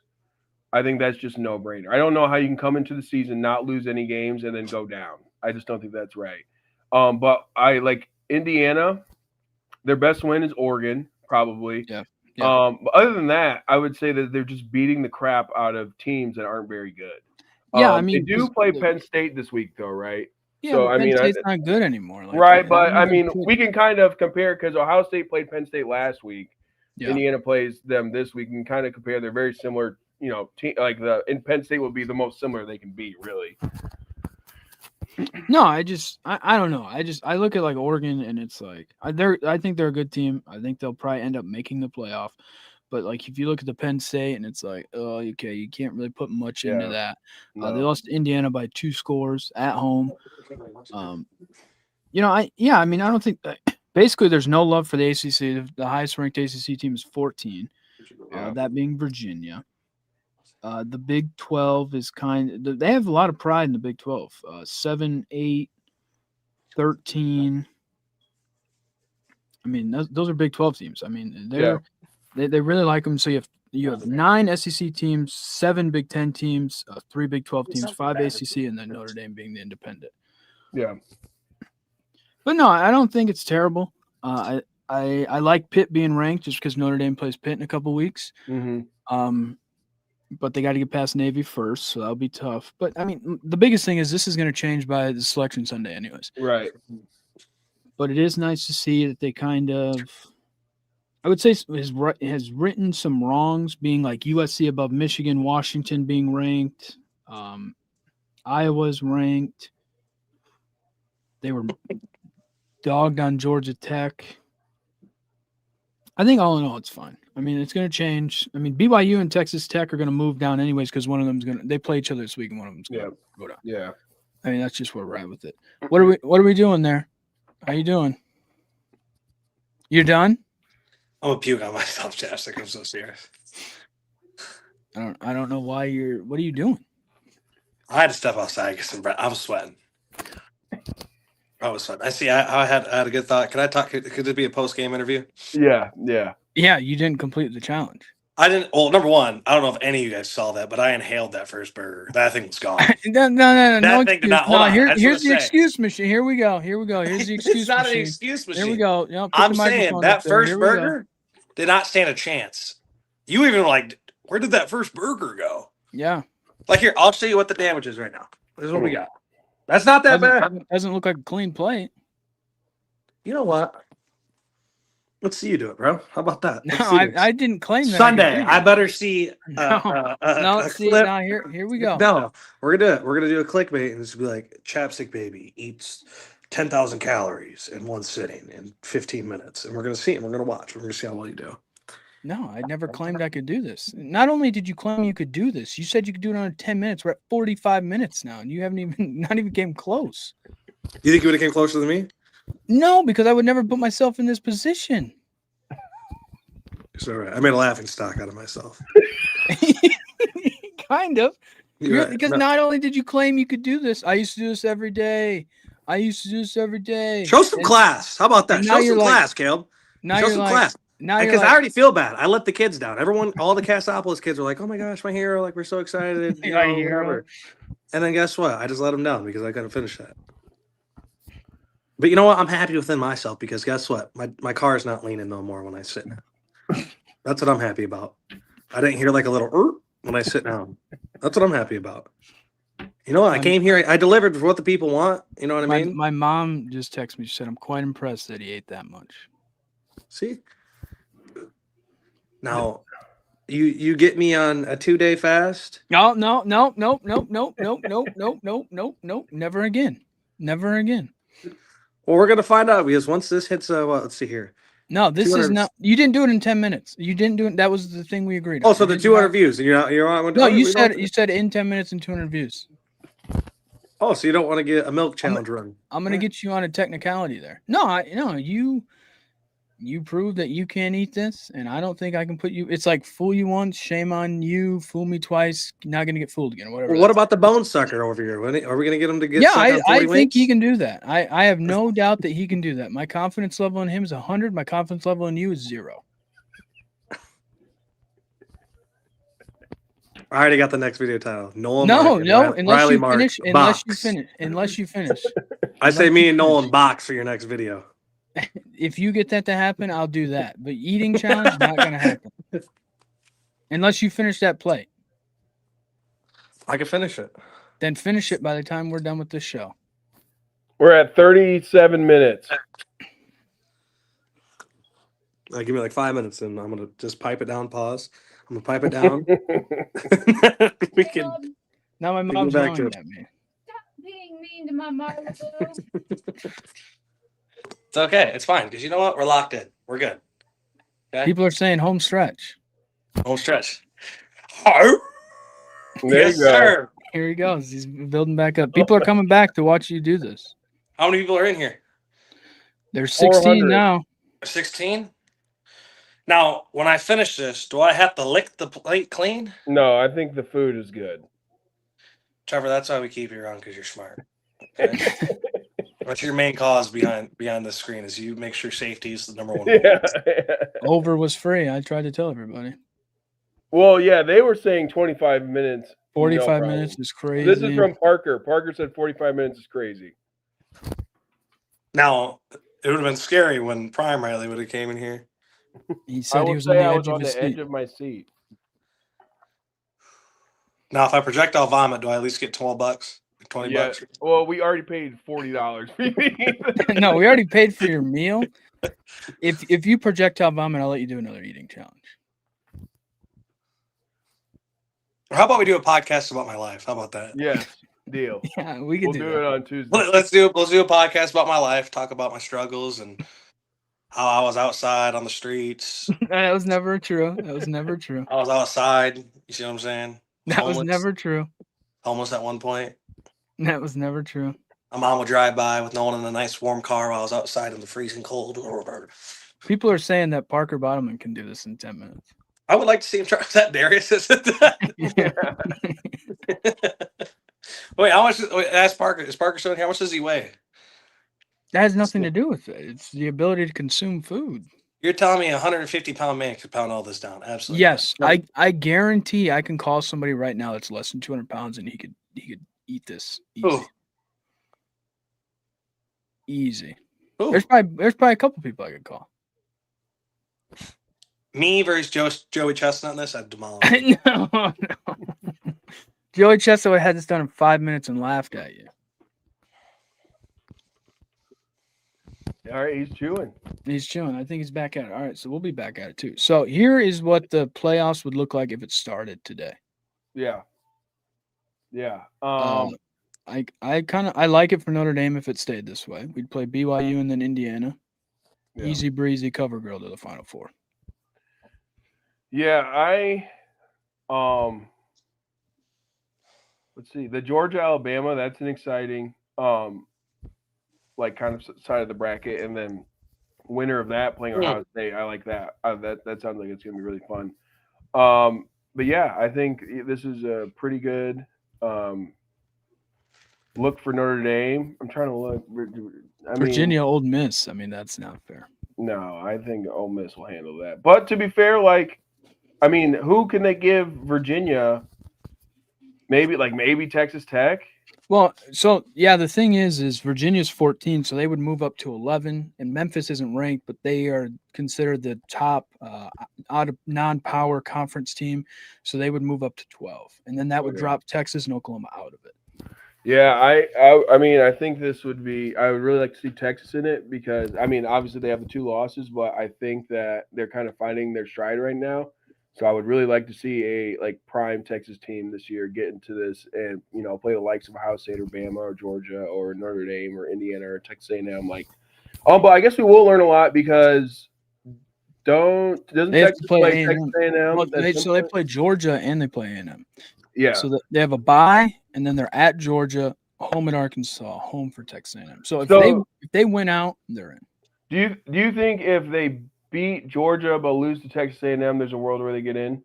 [SPEAKER 2] I think that's just a no-brainer. I don't know how you can come into the season, not lose any games, and then go down. I just don't think that's right. But I like Indiana. Their best win is Oregon, probably.
[SPEAKER 1] Yeah.
[SPEAKER 2] But other than that, I would say that they're just beating the crap out of teams that aren't very good.
[SPEAKER 1] Yeah, I mean,
[SPEAKER 2] they do play Penn State this week, though, right?
[SPEAKER 1] Yeah,
[SPEAKER 2] so
[SPEAKER 1] Penn State's not good anymore. Like,
[SPEAKER 2] right, but I mean, we can kind of compare because Ohio State played Penn State last week.
[SPEAKER 1] Yeah.
[SPEAKER 2] Indiana plays them this week. And kind of compare. They're very similar. You know, in Penn State will be the most similar they can be, really.
[SPEAKER 1] No, I don't know. I look at like Oregon and it's like I think they're a good team. I think they'll probably end up making the playoff. But like if you look at the Penn State and it's like, oh, okay, you can't really put much into that.
[SPEAKER 2] No.
[SPEAKER 1] They lost to Indiana by 2 scores at home. You know, I don't think that basically there's no love for the ACC. The highest ranked ACC team is 14. That being Virginia. The Big 12 is they have a lot of pride in the Big 12. 7, 8, 13. I mean, those are Big 12 teams. I mean, they really like them. So you have 9 SEC teams, 7 Big 10 teams, 3 Big 12 teams, 5 ACC, and then Notre Dame being the independent.
[SPEAKER 2] Yeah.
[SPEAKER 1] But no, I don't think it's terrible. I like Pitt being ranked just because Notre Dame plays Pitt in a couple weeks.
[SPEAKER 2] Mm-hmm.
[SPEAKER 1] but they got to get past Navy first, so that'll be tough. But I mean, the biggest thing is this is going to change by the selection Sunday, anyways.
[SPEAKER 2] Right.
[SPEAKER 1] But it is nice to see that they kind of, I would say, has written some wrongs, being like USC above Michigan, Washington being ranked, Iowa's ranked. They were dogged on Georgia Tech. I think all in all, it's fine. I mean, it's going to change. I mean, BYU and Texas Tech are going to move down anyways because one of them's going to. They play each other this week, and one of them's going to go down.
[SPEAKER 2] Yeah.
[SPEAKER 1] I mean, that's just where we're at with it. What are we doing there? How you doing? You're done?
[SPEAKER 3] I'm gonna puke on myself, Chapstick. I'm so serious.
[SPEAKER 1] I don't know why you're. What are you doing?
[SPEAKER 3] I had to step outside and get some breath. I was sweating. I see. I had a good thought. Could I talk? Could it be a post game interview?
[SPEAKER 2] Yeah.
[SPEAKER 1] Yeah, you didn't complete the challenge.
[SPEAKER 3] I didn't. Well, number one, I don't know if any of you guys saw that, but I inhaled that first burger. That thing was gone.
[SPEAKER 1] No
[SPEAKER 3] That thing
[SPEAKER 1] excuse.
[SPEAKER 3] did not. Hold on.
[SPEAKER 1] Here's the excuse machine. Here we go. Here's the excuse
[SPEAKER 3] It's not
[SPEAKER 1] machine.
[SPEAKER 3] an excuse machine.
[SPEAKER 1] Here we go. You know, put
[SPEAKER 3] I'm
[SPEAKER 1] the
[SPEAKER 3] saying
[SPEAKER 1] microphone
[SPEAKER 3] that
[SPEAKER 1] up there.
[SPEAKER 3] first
[SPEAKER 1] Here we go.
[SPEAKER 3] burger did not stand a chance. You even like, where did that first burger go?
[SPEAKER 1] Yeah.
[SPEAKER 3] Like here, I'll show you what the damage is right now. This is what we got. That's not that bad.
[SPEAKER 1] Doesn't look like a clean plate.
[SPEAKER 3] You know what? Let's see you do it, bro. How about that?
[SPEAKER 1] No,
[SPEAKER 3] Let's see this.
[SPEAKER 1] I didn't claim that.
[SPEAKER 3] Sunday. I better see
[SPEAKER 1] No,
[SPEAKER 3] a
[SPEAKER 1] see,
[SPEAKER 3] clip.
[SPEAKER 1] now here we go.
[SPEAKER 3] No, we're gonna do it. We're gonna do a clickbait, and this will be like Chapstick Baby eats 10,000 calories in one sitting in 15 minutes, and we're gonna see, and we're gonna watch. We're gonna see how well you do.
[SPEAKER 1] No, I never claimed I could do this. Not only did you claim you could do this, you said you could do it under 10 minutes. We're at 45 minutes now, and you haven't even not even came close.
[SPEAKER 3] You think you would have came closer than me?
[SPEAKER 1] No, because I would never put myself in this position.
[SPEAKER 3] It's all right. I made a laughing stock out of myself.
[SPEAKER 1] Kind of.
[SPEAKER 3] You're right.
[SPEAKER 1] Because
[SPEAKER 3] No.
[SPEAKER 1] not only did you claim you could do this, I used to do this every day.
[SPEAKER 3] Show some class. How about that?
[SPEAKER 1] and now
[SPEAKER 3] Show
[SPEAKER 1] you're
[SPEAKER 3] some
[SPEAKER 1] like-
[SPEAKER 3] class, Caleb.
[SPEAKER 1] Now
[SPEAKER 3] Show
[SPEAKER 1] you're
[SPEAKER 3] some
[SPEAKER 1] like,
[SPEAKER 3] class.
[SPEAKER 1] now you're
[SPEAKER 3] Because
[SPEAKER 1] like,
[SPEAKER 3] I already feel bad. I let the kids down. Everyone, all the Cassopolis kids were like, "Oh my gosh, my hero! Like we're so excited." You
[SPEAKER 1] My
[SPEAKER 3] know,
[SPEAKER 1] hero.
[SPEAKER 3] whatever. And then guess what? I just let them down because I couldn't finish that. But you know what? I'm happy within myself because guess what? My car is not leaning no more when I sit down. That's what I'm happy about. I didn't hear like a little when I sit down. That's what I'm happy about. You know what? I came here. I delivered for what the people want. You know what I mean?
[SPEAKER 1] my mom just texted me. She said, "I'm quite impressed that he ate that much."
[SPEAKER 3] See? Now, you get me on a 2-day fast.
[SPEAKER 1] No. Never again. Never again.
[SPEAKER 3] Well, we're gonna find out because once this hits, let's see here.
[SPEAKER 1] No, this is
[SPEAKER 3] 200
[SPEAKER 1] not. You didn't do it in 10 minutes. You didn't do it. That was the thing we agreed on.
[SPEAKER 3] Oh, so
[SPEAKER 1] You
[SPEAKER 3] the
[SPEAKER 1] didn't
[SPEAKER 3] 200
[SPEAKER 1] have-
[SPEAKER 3] views, and you're on.
[SPEAKER 1] No, you said in 10 minutes and 200 views.
[SPEAKER 3] Oh, so you don't want to get a milk challenge run?
[SPEAKER 1] I'm gonna get you on a technicality there. No, you proved that you can't eat this, and I don't think I can put you. It's like fool you once, shame on you. Fool me twice, not gonna get fooled again. Whatever.
[SPEAKER 3] Well, what about the bone sucker over here? Are we gonna get him to get?
[SPEAKER 1] Yeah,
[SPEAKER 3] sucked on 40
[SPEAKER 1] I think
[SPEAKER 3] winks?
[SPEAKER 1] he can do that. I have no doubt that he can do that. My confidence level in him is 100. My confidence level in you is 0.
[SPEAKER 3] I already got the next video title. Nolan.
[SPEAKER 1] No,
[SPEAKER 3] Mark and
[SPEAKER 1] no,
[SPEAKER 3] Riley
[SPEAKER 1] unless you
[SPEAKER 3] Mark
[SPEAKER 1] finish.
[SPEAKER 3] box.
[SPEAKER 1] Unless you finish.
[SPEAKER 3] I say
[SPEAKER 1] unless
[SPEAKER 3] me
[SPEAKER 1] you
[SPEAKER 3] and Nolan
[SPEAKER 1] finish.
[SPEAKER 3] box for your next video.
[SPEAKER 1] If you get that to happen, I'll do that. But eating challenge not gonna happen unless you finish that plate.
[SPEAKER 3] I can finish it.
[SPEAKER 1] Then finish it by the time we're done with this show.
[SPEAKER 2] We're at 37 minutes.
[SPEAKER 3] Give me like 5 minutes, and I'm gonna just pipe it down. Pause. I'm gonna pipe it down. We can.
[SPEAKER 1] Now my
[SPEAKER 3] go
[SPEAKER 1] mom's
[SPEAKER 3] back to
[SPEAKER 1] yelling
[SPEAKER 3] it.
[SPEAKER 1] at me.
[SPEAKER 6] Stop being mean to my mother.
[SPEAKER 3] It's okay. It's fine because you know what? We're locked in. We're good. Okay.
[SPEAKER 1] People are saying home stretch.
[SPEAKER 3] Home stretch.
[SPEAKER 2] There
[SPEAKER 3] Yes,
[SPEAKER 2] you go.
[SPEAKER 3] sir.
[SPEAKER 1] Here he goes. He's building back up. People are coming back to watch you do this.
[SPEAKER 3] How many people are in here?
[SPEAKER 1] There's 16
[SPEAKER 2] 400.
[SPEAKER 1] now.
[SPEAKER 3] 16. Now, when I finish this, do I have to lick the plate clean?
[SPEAKER 2] No, I think the food is good.
[SPEAKER 3] Trevor, that's why we keep you around, because you're smart. Okay? That's your main cause behind the screen is you make sure safety is the number one.
[SPEAKER 2] Yeah.
[SPEAKER 1] Over was free. I tried to tell everybody.
[SPEAKER 2] Well, yeah, they were saying 25 minutes.
[SPEAKER 1] 45
[SPEAKER 2] no problem.
[SPEAKER 1] minutes is crazy.
[SPEAKER 2] This is from Parker. Parker said 45 minutes is crazy.
[SPEAKER 3] Now, it would have been scary when Prime Riley would have came in here.
[SPEAKER 1] He
[SPEAKER 2] I
[SPEAKER 1] said he
[SPEAKER 2] will
[SPEAKER 1] was on
[SPEAKER 2] say
[SPEAKER 1] the
[SPEAKER 2] I
[SPEAKER 1] edge
[SPEAKER 2] was
[SPEAKER 1] of
[SPEAKER 2] on
[SPEAKER 1] his
[SPEAKER 2] the edge
[SPEAKER 1] seat.
[SPEAKER 2] of my seat.
[SPEAKER 3] Now, if I projectile vomit, do I at least get $12? $20?
[SPEAKER 2] Well, we already paid $40 for you.
[SPEAKER 1] No, we already paid for your meal. If you projectile vomit, I'll let you do another eating challenge.
[SPEAKER 3] Or how about we do a podcast about my life? How about that?
[SPEAKER 2] Yes, deal.
[SPEAKER 1] Yeah, we could
[SPEAKER 2] We'll do
[SPEAKER 1] that.
[SPEAKER 2] it on Tuesday.
[SPEAKER 3] Let's do a podcast about my life. Talk about my struggles and how I was outside on the streets.
[SPEAKER 1] That was never true. That was never true.
[SPEAKER 3] I was outside. You see what I'm saying?
[SPEAKER 1] That was never true.
[SPEAKER 3] Homeless at one point.
[SPEAKER 1] That was never true.
[SPEAKER 3] My mom would drive by with no one in a nice warm car while I was outside in the freezing cold.
[SPEAKER 1] People are saying that Parker Bottomman can do this in 10 minutes.
[SPEAKER 3] I would like to see him try. Is that Darius?
[SPEAKER 1] Yeah.
[SPEAKER 3] Wait, how much? Ask Parker. Is Parker showing? How much does he weigh?
[SPEAKER 1] That has nothing to do with it. It's the ability to consume food.
[SPEAKER 3] You're telling me a 150-pound man could pound all this down? Absolutely.
[SPEAKER 1] Yes, I guarantee I can call somebody right now that's less than 200 pounds and he could eat this easy.
[SPEAKER 3] Ooh.
[SPEAKER 1] Easy.
[SPEAKER 3] Ooh.
[SPEAKER 1] There's probably a couple people I could call.
[SPEAKER 3] Me versus Joey Chestnut in this, I'd demolish him.
[SPEAKER 1] No. Joey Chestnut had this done in 5 minutes and laughed at you.
[SPEAKER 2] All right, he's chewing.
[SPEAKER 1] He's chilling. I think he's back at it. All right, so we'll be back at it too. So here is what the playoffs would look like if it started today.
[SPEAKER 2] Yeah. Yeah.
[SPEAKER 1] I like it for Notre Dame if it stayed this way. We'd play BYU and then Indiana.
[SPEAKER 2] Yeah.
[SPEAKER 1] Easy breezy cover girl to the Final Four.
[SPEAKER 2] Yeah, let's see. The Georgia Alabama, that's an exciting like kind of side of the bracket, and then winner of that playing Ohio State. I like that. That sounds like it's gonna be really fun. But yeah, I think this is a pretty good look for Notre Dame. I'm trying to look.
[SPEAKER 1] Virginia, Ole Miss. I mean, that's not fair.
[SPEAKER 2] No, I think Ole Miss will handle that. But to be fair, who can they give Virginia? Maybe Texas Tech.
[SPEAKER 1] Well, so yeah, the thing is Virginia's 14, so they would move up to 11, and Memphis isn't ranked, but they are considered the top out of non-power conference team, so they would move up to 12, and then that would drop Texas and Oklahoma out of it.
[SPEAKER 2] Yeah, I think this would be. I would really like to see Texas in it because obviously they have the 2 losses, but I think that they're kind of finding their stride right now. So I would really like to see a prime Texas team this year get into this and play the likes of Ohio State or Bama or Georgia or Notre Dame or Indiana or Texas A&M. But I guess we will learn a lot because doesn't Texas play Texas A&M?
[SPEAKER 1] Well, they play Georgia and they play A&M.
[SPEAKER 2] Yeah.
[SPEAKER 1] So they have a bye and then they're at Georgia, home at Arkansas, home for Texas A&M. So if they win out, they're in.
[SPEAKER 2] Do you think if they beat Georgia but lose to Texas A&M, there's a world where they get in?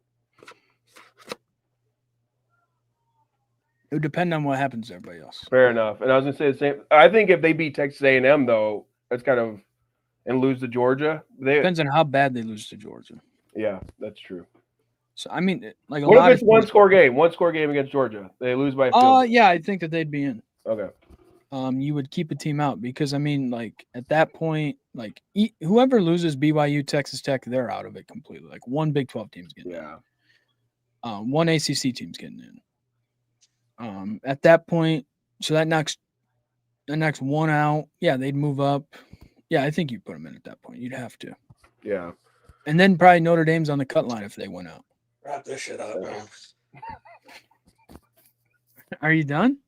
[SPEAKER 1] It would depend on what happens to everybody else.
[SPEAKER 2] Fair enough. And I was going to say the same. I think if they beat Texas A&M, though, that's kind of – and lose to Georgia.
[SPEAKER 1] Depends on how bad they lose to Georgia.
[SPEAKER 2] Yeah, that's true.
[SPEAKER 1] So, what
[SPEAKER 2] if it's one-score game? One-score game against Georgia. They lose by a field.
[SPEAKER 1] Yeah, I think that they'd be in.
[SPEAKER 2] Okay.
[SPEAKER 1] You would keep a team out because, at that point, whoever loses BYU, Texas Tech, they're out of it completely. One Big 12 team's getting in. One ACC team's getting in. At that point, so that knocks one out. Yeah, they'd move up. Yeah, I think you put them in at that point. You'd have to.
[SPEAKER 2] Yeah.
[SPEAKER 1] And then probably Notre Dame's on the cut line if they went out.
[SPEAKER 3] Wrap this shit up, bro.
[SPEAKER 1] Are you done?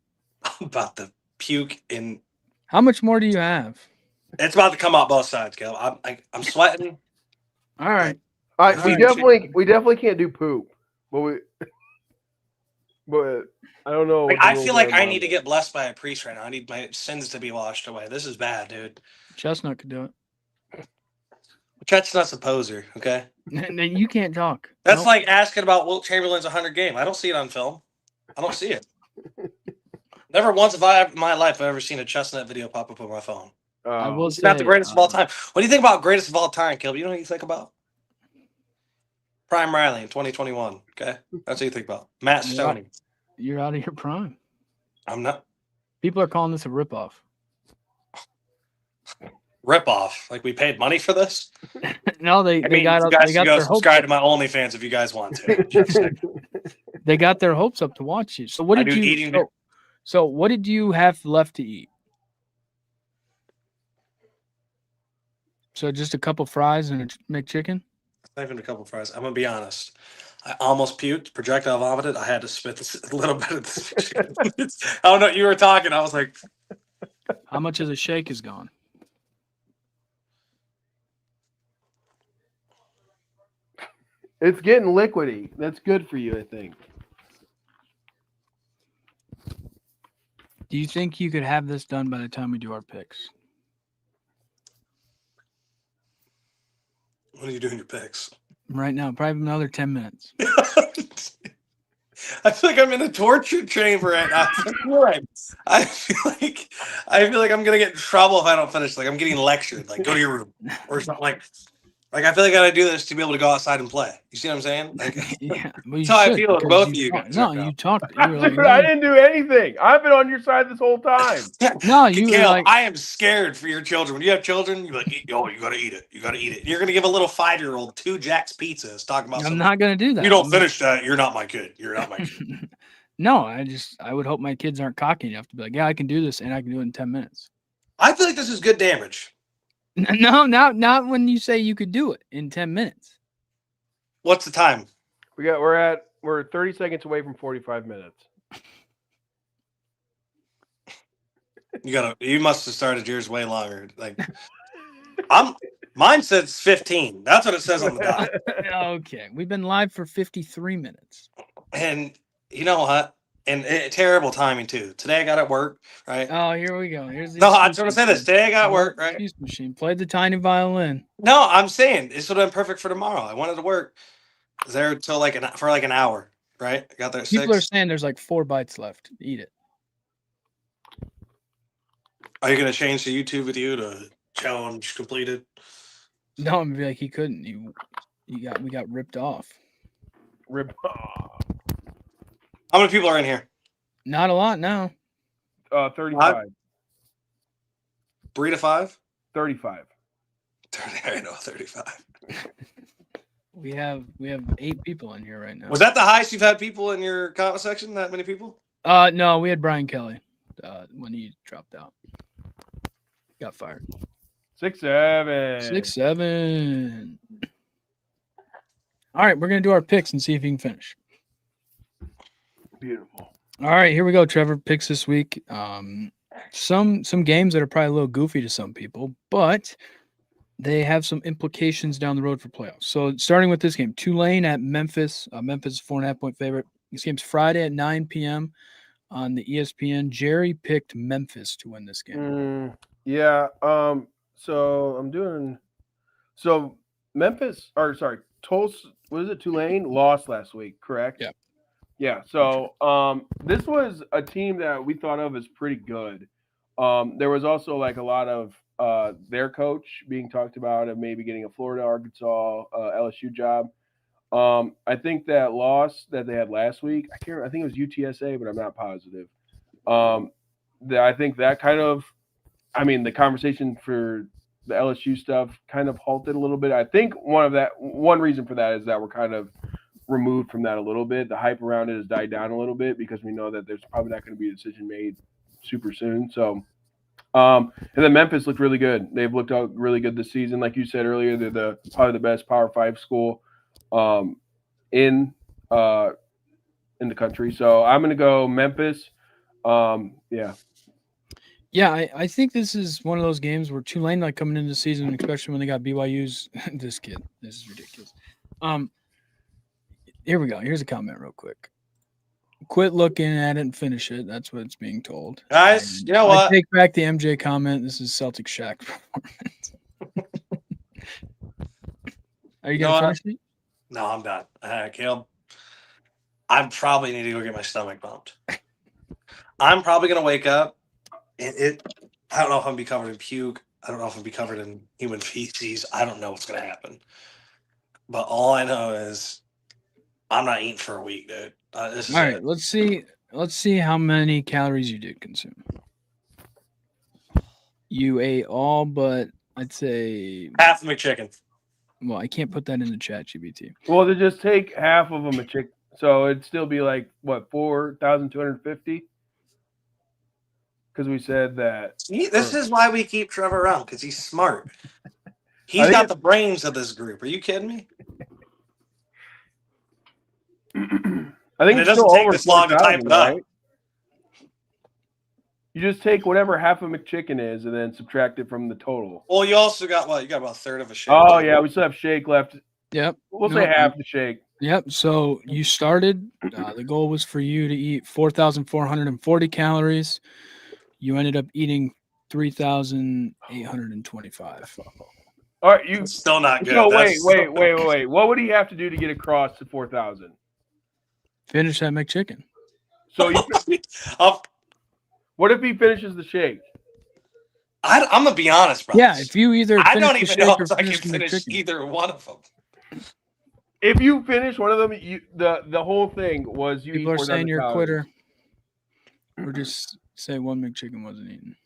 [SPEAKER 3] I'm about to puke in.
[SPEAKER 1] How much more do you have?
[SPEAKER 3] It's about to come out both sides, Kel. I'm sweating.
[SPEAKER 1] All right.
[SPEAKER 2] We definitely can't do poop, but I don't know.
[SPEAKER 3] I feel like I need to get blessed by a priest right now. I need my sins to be washed away. This is bad, dude.
[SPEAKER 1] Chestnut could do it.
[SPEAKER 3] Chestnut's a poser, okay?
[SPEAKER 1] Then you can't talk.
[SPEAKER 3] That's like asking about Wilt Chamberlain's 100 game. I don't see it on film. I don't see it. Never once in my life have I ever seen a Chestnut video pop up on my phone.
[SPEAKER 1] I will say,
[SPEAKER 3] He's not the greatest of all time. What do you think about greatest of all time, Kilby? You know what you think about? Prime Riley in 2021. Okay, that's what you think about. Matt Stoney.
[SPEAKER 1] You're out of your prime.
[SPEAKER 3] I'm not.
[SPEAKER 1] People are calling this a ripoff.
[SPEAKER 3] Ripoff? Like we paid money for this?
[SPEAKER 1] No, they got
[SPEAKER 3] you guys
[SPEAKER 1] they got
[SPEAKER 3] can go
[SPEAKER 1] their
[SPEAKER 3] subscribe to my OnlyFans if you guys want to.
[SPEAKER 1] They got their hopes up to watch you. So what
[SPEAKER 3] I
[SPEAKER 1] did
[SPEAKER 3] do
[SPEAKER 1] you?
[SPEAKER 3] eating-
[SPEAKER 1] So what did you have left to eat? So just a couple fries and a McChicken.
[SPEAKER 3] Not even a couple fries. I'm gonna be honest. I almost puked, projectile vomited. I had to spit a little bit of this. Oh no, you were talking. I was like,
[SPEAKER 1] How much of the shake is gone?
[SPEAKER 2] It's getting liquidy. That's good for you, I think.
[SPEAKER 1] Do you think you could have this done by the time we do our picks?
[SPEAKER 3] what are you doing your picks?
[SPEAKER 1] Right now, probably another 10 minutes.
[SPEAKER 3] I feel like I'm in a torture chamber right now. I feel like I'm gonna get in trouble if I don't finish. Like I'm getting lectured. Like go to your room or something. Like I feel like I gotta do this to be able to go outside and play. You see what I'm saying? Like,
[SPEAKER 1] Yeah, well, you
[SPEAKER 3] That's how I
[SPEAKER 1] should,
[SPEAKER 3] feel with
[SPEAKER 1] because
[SPEAKER 3] both of you
[SPEAKER 1] talk-
[SPEAKER 3] guys
[SPEAKER 1] No,
[SPEAKER 3] right now.
[SPEAKER 1] you talked. You were like,
[SPEAKER 2] Dude, I didn't do anything. I've been on your side this whole time.
[SPEAKER 1] no, you were
[SPEAKER 3] Caleb,
[SPEAKER 1] like,
[SPEAKER 3] I am scared for your children. When you have children, you're like, oh, you gotta eat it. You gotta eat it. You're gonna give a little 5-year-old 2 Jack's pizzas. Talking about
[SPEAKER 1] I'm
[SPEAKER 3] something.
[SPEAKER 1] not gonna do that.
[SPEAKER 3] You don't
[SPEAKER 1] I'm
[SPEAKER 3] finish that. You're not my kid. You're not my kid.
[SPEAKER 1] not- No, I would hope my kids aren't cocky enough to be like, yeah, I can do this and I can do it in 10 minutes.
[SPEAKER 3] I feel like this is good damage.
[SPEAKER 1] No, not when you say you could do it in 10 minutes.
[SPEAKER 3] What's the time?
[SPEAKER 2] We're 30 seconds away from 45 minutes.
[SPEAKER 3] You must have started yours way longer. Like mine says 15. That's what it says on the dot.
[SPEAKER 1] Okay, we've been live for 53 minutes.
[SPEAKER 3] And you know what? And terrible timing too. Today I got at work, right?
[SPEAKER 1] Oh, here we go. Here's the
[SPEAKER 3] No, I
[SPEAKER 1] excuse
[SPEAKER 3] just want to say this.
[SPEAKER 1] machine.
[SPEAKER 3] Today I got at work, right?
[SPEAKER 1] Excuse machine. Played the tiny violin.
[SPEAKER 3] No, I'm saying this would have been perfect for tomorrow. I wanted to work there till for an hour, right? I got there at
[SPEAKER 1] People are
[SPEAKER 3] 6.
[SPEAKER 1] saying there's like 4 bites left. Eat it.
[SPEAKER 3] Are you gonna change the YouTube with you to challenge completed?
[SPEAKER 1] No, I'm gonna be like he couldn't. We got ripped off.
[SPEAKER 2] Rip.
[SPEAKER 3] How many people are in here?
[SPEAKER 1] Not a lot now.
[SPEAKER 2] 35.
[SPEAKER 3] 3 to 5?
[SPEAKER 2] 35.
[SPEAKER 3] 30, I know 35.
[SPEAKER 1] We have 8 people in here right now.
[SPEAKER 3] Was that the highest you've had people in your comment section? That many people?
[SPEAKER 1] No, we had Brian Kelly when he dropped out. Got fired.
[SPEAKER 2] 6-7.
[SPEAKER 1] 6-7. All right, we're gonna do our picks and see if he can finish.
[SPEAKER 2] Beautiful.
[SPEAKER 1] All right, here we go. Trevor picks this week. Some games that are probably a little goofy to some people, but they have some implications down the road for playoffs. So starting with this game, Tulane at Memphis. Memphis is 4.5-point favorite. This game's Friday at 9 p.m. on the ESPN. Jerry picked Memphis to win this game.
[SPEAKER 2] Yeah. So Memphis, or sorry, Tulsa. What is it? Tulane lost last week, correct?
[SPEAKER 1] Yeah.
[SPEAKER 2] Yeah. So this was a team that we thought of as pretty good. There was also like a lot of their coach being talked about of maybe getting a Florida, Arkansas, LSU job. I think that loss that they had last week, I think it was UTSA, but I'm not positive. I think that kind of, the conversation for the LSU stuff kind of halted a little bit. I think one reason for that is that we're kind of removed from that a little bit. The hype around it has died down a little bit because we know that there's probably not going to be a decision made super soon. So, and then Memphis looked really good. They've looked out really good this season. Like you said earlier, they're probably the best Power 5 school in the country. So I'm going to go Memphis. Yeah.
[SPEAKER 1] Yeah, I think this is one of those games where Tulane, like coming into the season, especially when they got BYU's this kid. This is ridiculous. Here we go. Here's a comment real quick. Quit looking at it and finish it. That's what it's being told.
[SPEAKER 3] Guys, you know what?
[SPEAKER 1] I take back the MJ comment. This is Celtic Shack performance. Are you going to finish it?
[SPEAKER 3] No, I'm done. Caleb, I probably need to go get my stomach bumped. I'm probably going to wake up. I don't know if I'm going to be covered in puke. I don't know if I'm going to be covered in human feces. I don't know what's going to happen. But all I know is I'm not eating for a week, dude.
[SPEAKER 1] All right, let's see how many calories you did consume. You ate all but I'd say
[SPEAKER 3] half of McChicken.
[SPEAKER 1] Well, I can't put that in the chat, GBT.
[SPEAKER 2] Well, to just take half of a So it'd still be like what 4,250? Because we said that.
[SPEAKER 3] See, this is why we keep Trevor around, because he's smart.
[SPEAKER 2] I
[SPEAKER 3] He's
[SPEAKER 2] think
[SPEAKER 3] got the brains of this group. Are you kidding me?
[SPEAKER 2] I think
[SPEAKER 3] And it
[SPEAKER 2] it's
[SPEAKER 3] doesn't
[SPEAKER 2] still
[SPEAKER 3] take
[SPEAKER 2] over
[SPEAKER 3] this long to type
[SPEAKER 2] 4,000,
[SPEAKER 3] it up.
[SPEAKER 2] right? You just take whatever half a McChicken is and then subtract it from the total.
[SPEAKER 3] Well, you also got what? You got about a third of a shake.
[SPEAKER 2] Oh yeah, we still have shake left.
[SPEAKER 1] Yep.
[SPEAKER 2] We'll
[SPEAKER 1] No,
[SPEAKER 2] say half the shake.
[SPEAKER 1] Yep. So you started. The goal was for you to eat 4,440 calories. You ended up eating 3,825.
[SPEAKER 2] All right, you.
[SPEAKER 3] It's still not good.
[SPEAKER 2] No,
[SPEAKER 3] That's-
[SPEAKER 2] wait. What would he have to do to get across to 4,000?
[SPEAKER 1] Finish that McChicken.
[SPEAKER 2] So you, what if he finishes the shake?
[SPEAKER 3] I'm gonna be honest, bro.
[SPEAKER 1] Yeah, if you either
[SPEAKER 3] I
[SPEAKER 1] finish
[SPEAKER 3] don't
[SPEAKER 1] the
[SPEAKER 3] even
[SPEAKER 1] shake
[SPEAKER 3] know
[SPEAKER 1] or
[SPEAKER 3] if I can
[SPEAKER 1] finish the
[SPEAKER 3] finish
[SPEAKER 1] McChicken.
[SPEAKER 3] either one of them.
[SPEAKER 2] If you finish one of them, the whole thing was you.
[SPEAKER 1] People
[SPEAKER 2] eat
[SPEAKER 1] are saying
[SPEAKER 2] 4,000
[SPEAKER 1] you're a
[SPEAKER 2] calories.
[SPEAKER 1] quitter. Or just say one McChicken wasn't eaten.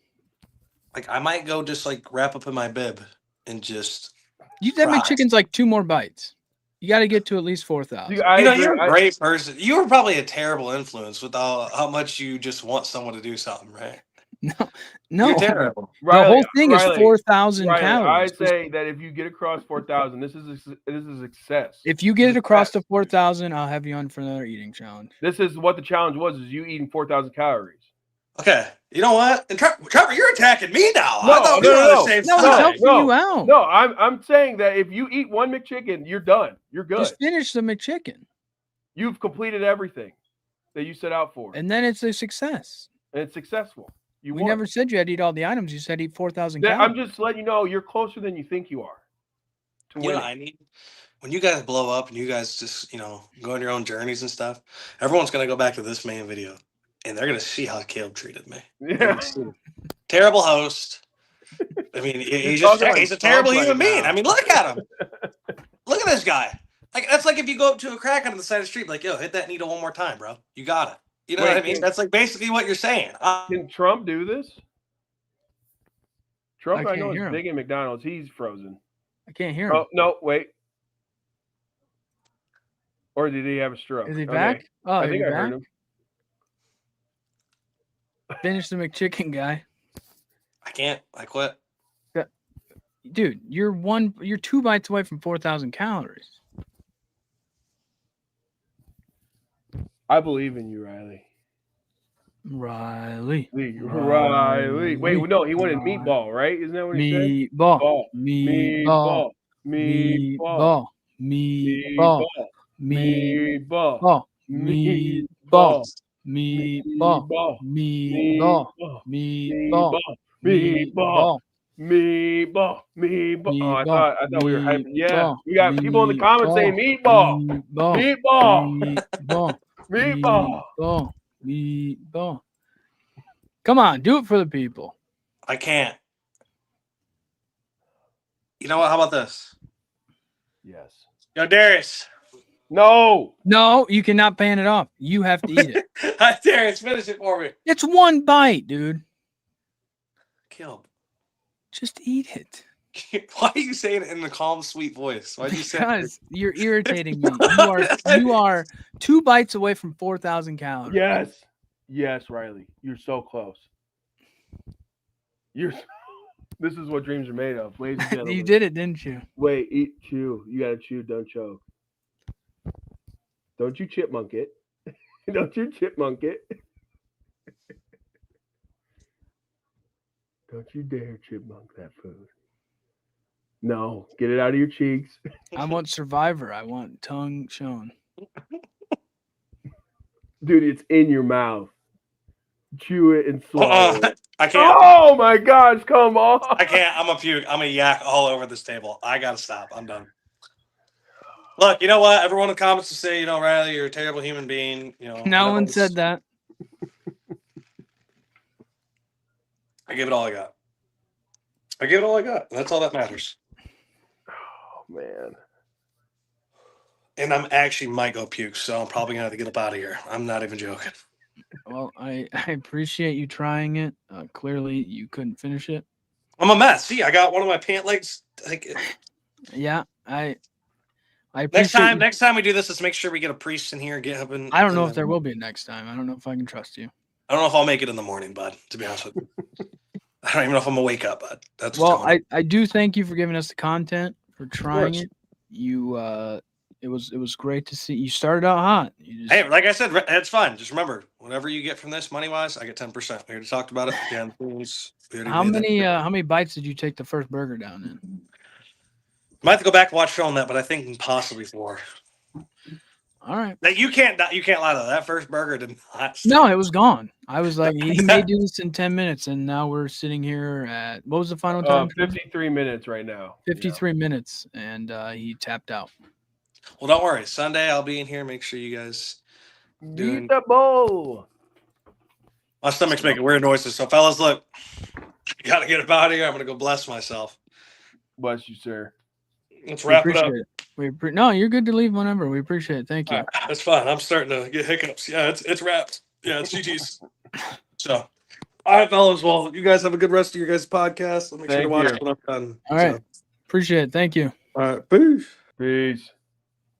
[SPEAKER 3] Like I might go just like wrap up in my bib and just.
[SPEAKER 1] That
[SPEAKER 3] Right.
[SPEAKER 1] McChicken's like 2 more bites. You got to get to at least 4,000.
[SPEAKER 2] I agree.
[SPEAKER 3] You're a great person. You were probably a terrible influence with how much you just want someone to do something, right?
[SPEAKER 1] No,
[SPEAKER 3] You're terrible.
[SPEAKER 1] the whole thing is
[SPEAKER 2] Riley,
[SPEAKER 1] 4,000
[SPEAKER 2] Riley,
[SPEAKER 1] calories.
[SPEAKER 2] I say that if you get across 4,000, this is success.
[SPEAKER 1] If you get it across to 4,000, I'll have you on for another eating challenge.
[SPEAKER 2] This is what the challenge was: is you eating 4,000 calories.
[SPEAKER 3] Okay, you know what? And Trevor, you're attacking me now.
[SPEAKER 2] No,
[SPEAKER 3] I thought we were on the same
[SPEAKER 1] No,
[SPEAKER 3] side.
[SPEAKER 1] he's helping you out.
[SPEAKER 2] No, I'm saying that if you eat one McChicken, you're done. You're good.
[SPEAKER 1] Just finish the McChicken.
[SPEAKER 2] You've completed everything that you set out for,
[SPEAKER 1] And then it's a success.
[SPEAKER 2] and it's successful.
[SPEAKER 1] We
[SPEAKER 2] won.
[SPEAKER 1] never said you had to eat all the items. You said eat 4,000
[SPEAKER 2] I'm
[SPEAKER 1] calories.
[SPEAKER 2] just letting you know you're closer than you think you are. To
[SPEAKER 3] You know,
[SPEAKER 2] win.
[SPEAKER 3] I need when you guys blow up and you guys just go on your own journeys and stuff. Everyone's gonna go back to this main video, and they're gonna see how Caleb treated me.
[SPEAKER 2] Yeah.
[SPEAKER 3] Terrible host. I mean, he's a terrible human being. I mean, look at him. Look at this guy. Like that's like if you go up to a crack on the side of the street, like, yo, hit that needle one more time, bro. You got it. You know what I mean? That's like basically what you're saying.
[SPEAKER 2] Can Trump do this? Trump, I know,
[SPEAKER 1] hear
[SPEAKER 2] is
[SPEAKER 1] him.
[SPEAKER 2] big in McDonald's. He's frozen.
[SPEAKER 1] I can't hear him.
[SPEAKER 2] Oh no, wait. Or did he have a stroke?
[SPEAKER 1] Is he back? Oh,
[SPEAKER 2] I think I heard him.
[SPEAKER 1] Finish the McChicken, guy.
[SPEAKER 3] I can't. I quit.
[SPEAKER 1] Dude, you're 2 bites away from 4,000 calories.
[SPEAKER 2] I believe in you, Riley.
[SPEAKER 1] Riley.
[SPEAKER 2] Wait, no, he wanted meatball, right? Isn't that what he said?
[SPEAKER 1] Meatball.
[SPEAKER 2] Meatball.
[SPEAKER 1] Meatball.
[SPEAKER 2] Meatball.
[SPEAKER 1] Meatball.
[SPEAKER 2] Meatball.
[SPEAKER 1] Meatball.
[SPEAKER 2] Meatball.
[SPEAKER 1] Meatball.
[SPEAKER 2] Meatball.
[SPEAKER 1] Meatball.
[SPEAKER 2] Meatball.
[SPEAKER 1] Meatball.
[SPEAKER 2] Meatball. Oh, I thought we were hyping. Yeah,
[SPEAKER 1] Meatball.
[SPEAKER 2] we got people in the comments saying meatball. Meatball.
[SPEAKER 1] Meatball.
[SPEAKER 2] Meatball.
[SPEAKER 1] Meatball. Meatball. Come on, do it for the people.
[SPEAKER 3] I can't. You know what? How about this?
[SPEAKER 2] Yes.
[SPEAKER 3] Yo, Darius.
[SPEAKER 2] No.
[SPEAKER 1] No, you cannot pan it off. You have to eat it.
[SPEAKER 3] Darius, finish it for me.
[SPEAKER 1] It's 1 bite, dude.
[SPEAKER 3] Kill.
[SPEAKER 1] Just eat it.
[SPEAKER 3] Why are you saying it in the calm, sweet voice? Why'd you say it?
[SPEAKER 1] Because you're irritating me. You are 2 bites away from 4,000 calories.
[SPEAKER 2] Yes. Yes, Riley. You're so close. This is what dreams are made of, ladies and gentlemen.
[SPEAKER 1] You did it, didn't you?
[SPEAKER 2] Wait, eat, chew. You gotta chew, don't choke. Don't you chipmunk it. Don't you chipmunk it. Don't you dare chipmunk that food. No, get it out of your cheeks.
[SPEAKER 1] I want Survivor. I want tongue shown.
[SPEAKER 2] Dude, it's in your mouth. Chew it and swallow it.
[SPEAKER 3] I can't.
[SPEAKER 2] Oh my gosh, come on.
[SPEAKER 3] I can't. I'm a puke. I'm a yak all over this table. I gotta stop. I'm done. Look, you know what? Everyone in the comments will say, Riley, you're a terrible human being.
[SPEAKER 1] No one said that.
[SPEAKER 3] I give it all I got. I give it all I got. That's all that matters.
[SPEAKER 2] Oh man.
[SPEAKER 3] And I'm actually might go puke, so I'm probably gonna have to get up out of here. I'm not even joking.
[SPEAKER 1] Well, I appreciate you trying it. Clearly, you couldn't finish it.
[SPEAKER 3] I'm a mess. See, I got one of my pant legs.
[SPEAKER 1] Yeah, I
[SPEAKER 3] Next
[SPEAKER 1] appreciate
[SPEAKER 3] time,
[SPEAKER 1] you.
[SPEAKER 3] next time we do this, let's make sure we get a priest in here. Get up and
[SPEAKER 1] I don't know if there will be a next time. I don't know if I can trust you.
[SPEAKER 3] I don't know if I'll make it in the morning, bud. To be honest with you, I don't even know if I'm gonna wake up, bud. That's
[SPEAKER 1] Well,
[SPEAKER 3] telling
[SPEAKER 1] I do thank you for giving us the content, for trying it. You it was great to see. You started out hot. You just,
[SPEAKER 3] Hey, like I said, it's fine. Just remember, whatever you get from this money wise, I get 10%. We already talked about it. Yeah,
[SPEAKER 1] how many bites did you take the first burger down in?
[SPEAKER 3] Might have to go back and watch film on that, but I think possibly 4.
[SPEAKER 1] All right.
[SPEAKER 3] That you can't lie though. That first burger did not.
[SPEAKER 1] No, it was gone. I was like, he may do this in 10 minutes, and now we're sitting here at what was the final time?
[SPEAKER 2] 53 minutes right now.
[SPEAKER 1] 53 minutes, and he tapped out.
[SPEAKER 3] Well, don't worry. Sunday I'll be in here. Make sure you guys.
[SPEAKER 2] Beat the bowl.
[SPEAKER 3] My stomach's making weird noises. So, fellas, look, gotta get up out of here. I'm gonna go bless myself.
[SPEAKER 2] Bless you, sir.
[SPEAKER 3] Let's
[SPEAKER 1] We
[SPEAKER 3] wrap it up.
[SPEAKER 1] appreciate it. No, you're good to leave whenever. We appreciate it. Thank you.
[SPEAKER 3] That's fine. I'm starting to get hiccups. Yeah, it's wrapped. Yeah, it's GG's. So, all right, fellas. Well, you guys have a good rest of your guys' podcast. I'll make sure to watch it when I'm done.
[SPEAKER 1] All right. Appreciate it. Thank you.
[SPEAKER 3] All right. Peace.
[SPEAKER 2] Peace.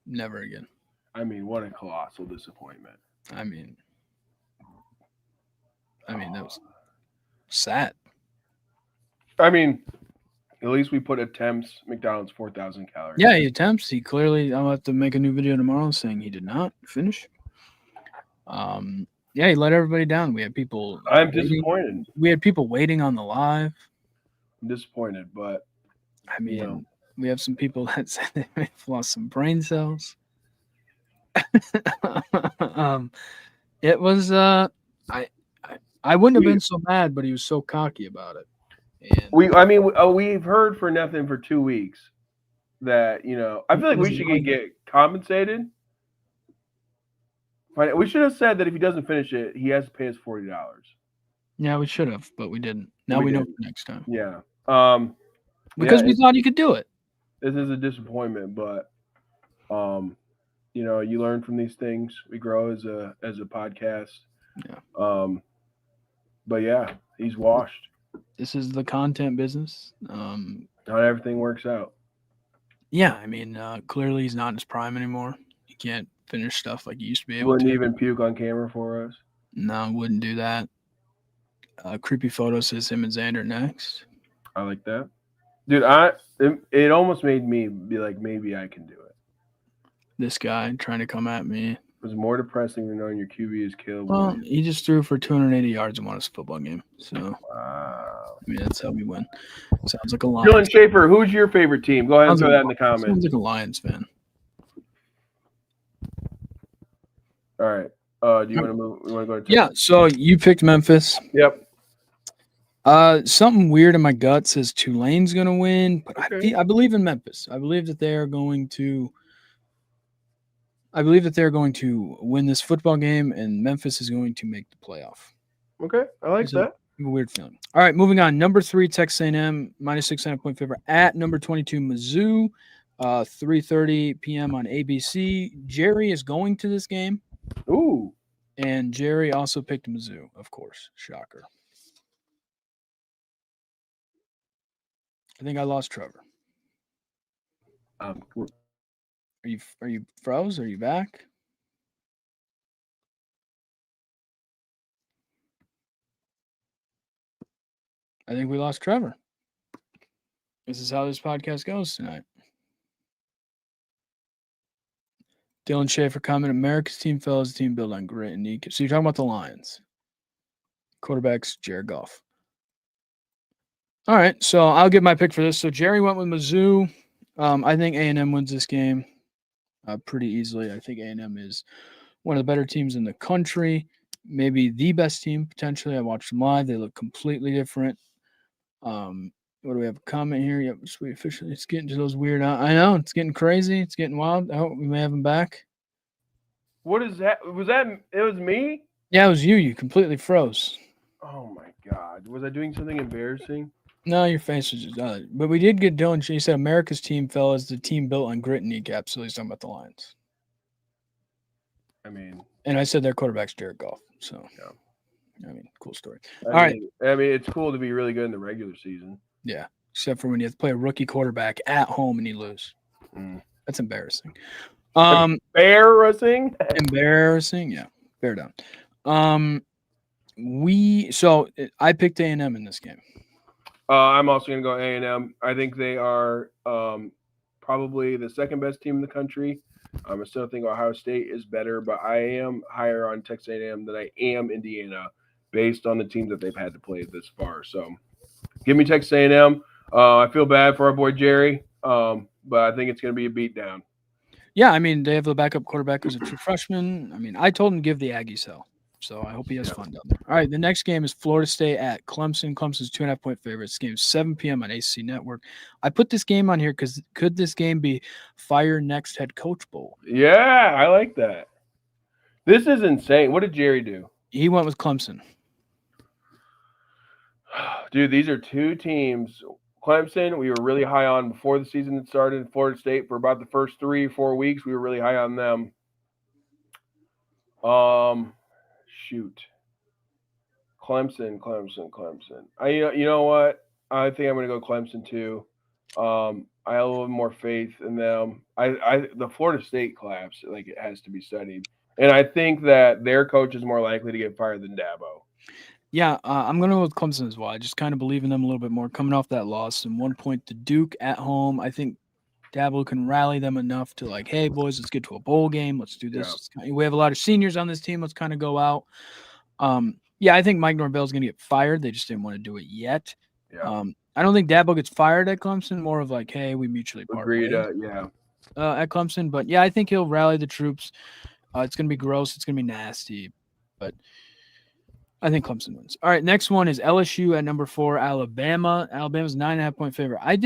[SPEAKER 1] Never again.
[SPEAKER 2] I mean, what a colossal disappointment.
[SPEAKER 1] I mean, that was sad.
[SPEAKER 2] I mean, at least we put attempts McDonald's 4,000 calories.
[SPEAKER 1] Yeah, he attempts. He clearly. I'll have to make a new video tomorrow saying he did not finish. Yeah, he let everybody down. We had people.
[SPEAKER 2] I'm disappointed.
[SPEAKER 1] We had people waiting on the live.
[SPEAKER 2] I'm disappointed, but
[SPEAKER 1] I mean, we have some people that said they've lost some brain cells. It was I wouldn't have been so mad, but he was so cocky about it. And
[SPEAKER 2] we've heard for nothing for 2 weeks that I feel like we should get compensated. We should have said that if he doesn't finish it, he has to pay us $40.
[SPEAKER 1] Yeah, we should have, but we didn't. Now we know for next time.
[SPEAKER 2] Yeah.
[SPEAKER 1] Because we thought he could do it.
[SPEAKER 2] This is a disappointment, but you learn from these things. We grow as a podcast.
[SPEAKER 1] Yeah.
[SPEAKER 2] But yeah, he's washed.
[SPEAKER 1] This is the content business.
[SPEAKER 2] Not everything works out.
[SPEAKER 1] Yeah, I mean, clearly he's not in his prime anymore. He can't finish stuff like he used to be able
[SPEAKER 2] Wouldn't
[SPEAKER 1] to.
[SPEAKER 2] even puke on camera for us.
[SPEAKER 1] No, wouldn't do that. Creepy photo says him and Xander next.
[SPEAKER 2] I like that. Dude, it almost made me be like, maybe I can do it.
[SPEAKER 1] This guy trying to come at me.
[SPEAKER 2] It was more depressing than knowing your QB is killed.
[SPEAKER 1] Well, he just threw for 280 yards and won us a football game. So,
[SPEAKER 2] wow.
[SPEAKER 1] I mean, that's how we win. Sounds like a Lions.
[SPEAKER 2] Dylan Schaefer, who's your favorite team? Go ahead and throw that in the comments.
[SPEAKER 1] Sounds like a Lions fan.
[SPEAKER 2] All right. Do you want to move? You want to go to
[SPEAKER 1] Yeah. So you picked Memphis.
[SPEAKER 2] Yep.
[SPEAKER 1] Something weird in my gut says Tulane's going to win, but
[SPEAKER 2] Okay.
[SPEAKER 1] I believe in Memphis. I believe that they are going to. I believe that they're going to win this football game, and Memphis is going to make the playoff.
[SPEAKER 2] Okay. I like that.
[SPEAKER 1] I have a weird feeling. All right, moving on. Number 3, Texas A&M, -6.5 point favorite at number 22, Mizzou, 3:30 p.m. on ABC. Jerry is going to this game,
[SPEAKER 2] Ooh.
[SPEAKER 1] and Jerry also picked Mizzou, of course. Shocker. I think I lost Trevor. Are you froze? Are you back? I think we lost Trevor. This is how this podcast goes tonight. Dylan Schaefer comment, America's team fell as a team built on grit and need. So you're talking about the Lions. Quarterbacks, Jared Goff. All right, so I'll give my pick for this. So Jerry went with Mizzou. I think A&M wins this game pretty easily. I think A&M is one of the better teams in the country, maybe the best team potentially. I watched them live. They look completely different. What do we have? A comment here? Yep, sweet officially. It's getting to those weird. I know it's getting crazy. It's getting wild. I hope we may have him back.
[SPEAKER 2] What is that? It was me?
[SPEAKER 1] Yeah, it was you. You completely froze.
[SPEAKER 2] Oh my God. Was I doing something embarrassing?
[SPEAKER 1] No, your face was just but we did get Dylan. He said America's team fell as the team built on grit and kneecaps. So he's talking about the Lions.
[SPEAKER 2] I mean,
[SPEAKER 1] and I said their quarterback's Jared Goff. So,
[SPEAKER 2] yeah.
[SPEAKER 1] I mean, cool story.
[SPEAKER 2] All
[SPEAKER 1] right.
[SPEAKER 2] I mean, it's cool to be really good in the regular season.
[SPEAKER 1] Yeah, except for when you have to play a rookie quarterback at home and you lose. That's embarrassing.
[SPEAKER 2] Embarrassing.
[SPEAKER 1] Embarrassing. Yeah, fair down. I picked A&M in this game.
[SPEAKER 2] I'm also going to go A&M. I think they are probably the second best team in the country. I still think Ohio State is better, but I am higher on Texas A&M than I am Indiana based on the teams that they've had to play this far. So give me Texas A&M. I feel bad for our boy Jerry, but I think it's going to be a beatdown.
[SPEAKER 1] Yeah, I mean, they have a backup quarterback who's a true freshman. I mean, I told him to give the Aggies hell. So I hope he has fun down there. All right, the next game is Florida State at Clemson. Clemson's 2.5-point favorite. This game is 7 p.m. on ACC Network. I put this game on here because could this game be Fire Next Head Coach Bowl?
[SPEAKER 2] Yeah, I like that. This is insane. What did Jerry do?
[SPEAKER 1] He went with Clemson.
[SPEAKER 2] Dude, these are two teams. Clemson, we were really high on before the season had started. Florida State, for about the first 3 or 4 weeks, we were really high on them. Shoot. Clemson. You know what? I think I'm going to go Clemson too. I have a little more faith in them. The Florida State collapse, like, it has to be studied, and I think that their coach is more likely to get fired than Dabo.
[SPEAKER 1] Yeah, I'm going to go with Clemson as well. I just kind of believe in them a little bit more coming off that loss and 1 point to Duke at home. I think Dabo can rally them enough to like, hey, boys, let's get to a bowl game. Let's do this. Yeah. We have a lot of seniors on this team. Let's kind of go out. Yeah, I think Mike Norvell's going to get fired. They just didn't want to do it yet.
[SPEAKER 2] Yeah.
[SPEAKER 1] I don't think Dabo gets fired at Clemson. More of like, hey, we mutually part ways. At Clemson. But, yeah, I think he'll rally the troops. It's going to be gross. It's going to be nasty. But I think Clemson wins. All right, next one is LSU at number 4, Alabama. Alabama's 9.5-point favorite. I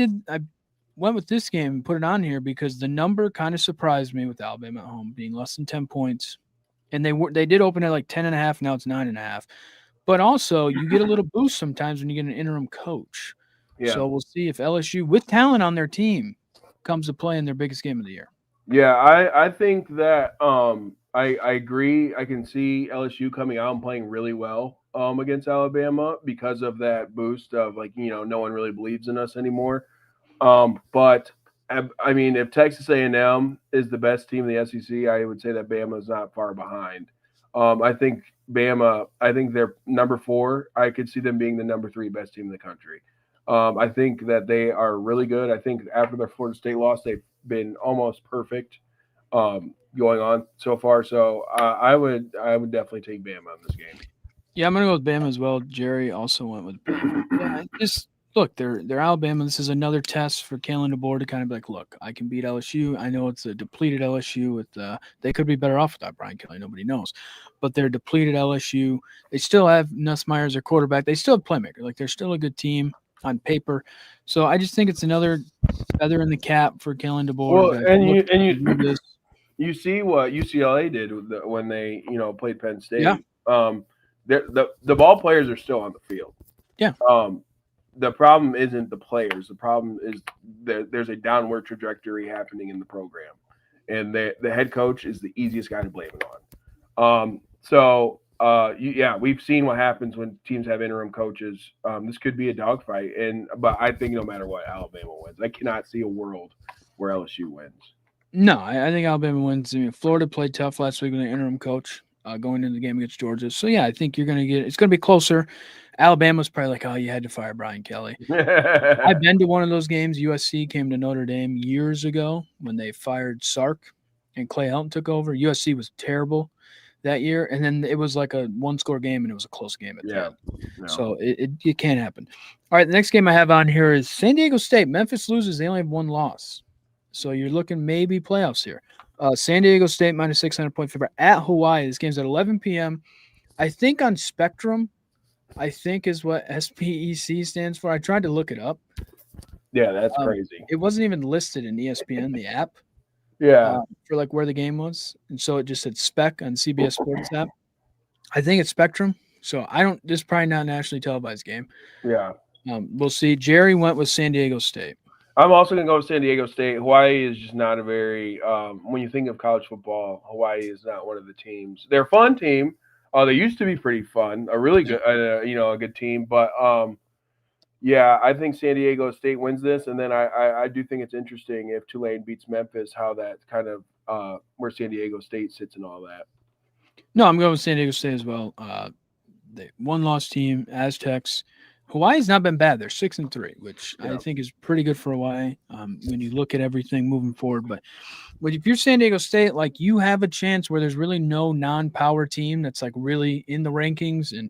[SPEAKER 1] went with this game and put it on here because the number kind of surprised me with Alabama at home being less than 10 points. And they did open at like 10.5. Now it's 9.5. But also you get a little boost sometimes when you get an interim coach. Yeah. So we'll see if LSU with talent on their team comes to play in their biggest game of the year.
[SPEAKER 2] Yeah, I think that I agree. I can see LSU coming out and playing really well against Alabama because of that boost of like, no one really believes in us anymore. But I mean, if Texas A&M is the best team in the SEC, I would say that Bama is not far behind. I think they're number 4. I could see them being the number 3 best team in the country. I think that they are really good. I think after their Florida State loss, they've been almost perfect going on so far. So I would definitely take Bama in this game.
[SPEAKER 1] Yeah, I'm going to go with Bama as well. Jerry also went with Bama. Yeah, just look, they're Alabama. This is another test for Kalen DeBoer to kind of be like, look, I can beat LSU. I know it's a depleted LSU with they could be better off without Brian Kelly. Nobody knows. But they're depleted LSU. They still have Nussmeier as their quarterback. They still have playmaker. Like, they're still a good team on paper. So I just think it's another feather in the cap for Kalen DeBoer.
[SPEAKER 2] Well, you see what UCLA did when they played Penn State.
[SPEAKER 1] Yeah.
[SPEAKER 2] The ball players are still on the field.
[SPEAKER 1] Yeah.
[SPEAKER 2] The problem isn't the players. The problem is there's a downward trajectory happening in the program, and the head coach is the easiest guy to blame it on. We've seen what happens when teams have interim coaches. This could be a dogfight, but I think no matter what, Alabama wins. I cannot see a world where LSU wins.
[SPEAKER 1] No, I think Alabama wins. I mean, Florida played tough last week with an interim coach going into the game against Georgia. So, yeah, I think it's going to be closer. Alabama's probably like, oh, you had to fire Brian Kelly. I've been to one of those games. USC came to Notre Dame years ago when they fired Sark and Clay Helton took over. USC was terrible that year, and then it was like a one-score game, and it was a close game at the end. No. So it can't happen. All right, the next game I have on here is San Diego State. Memphis loses. They only have 1 loss. So you're looking maybe playoffs here. San Diego State minus 600-point favorite at Hawaii. This game's at 11 p.m. I think on Spectrum, I think is what SPEC stands for. I tried to look it up.
[SPEAKER 2] Yeah, that's crazy.
[SPEAKER 1] It wasn't even listed in ESPN, the app.
[SPEAKER 2] Yeah.
[SPEAKER 1] For like where the game was. And so it just said Spec on CBS Sports app. I think it's Spectrum. So this is probably not a nationally televised game.
[SPEAKER 2] Yeah.
[SPEAKER 1] We'll see. Jerry went with San Diego State.
[SPEAKER 2] I'm also going to go with San Diego State. Hawaii is just not a very when you think of college football, Hawaii is not one of the teams. They're a fun team. They used to be pretty fun, a really good, a good team. But Yeah, I think San Diego State wins this, and then I do think it's interesting if Tulane beats Memphis, how that kind of where San Diego State sits and all that.
[SPEAKER 1] No, I'm going with San Diego State as well. They one-loss team, Aztecs. Hawaii's not been bad. They're 6-3, which I
[SPEAKER 2] Yeah.
[SPEAKER 1] think is pretty good for Hawaii when you look at everything moving forward. But if you're San Diego State, like you have a chance where there's really no non-power team that's like really in the rankings and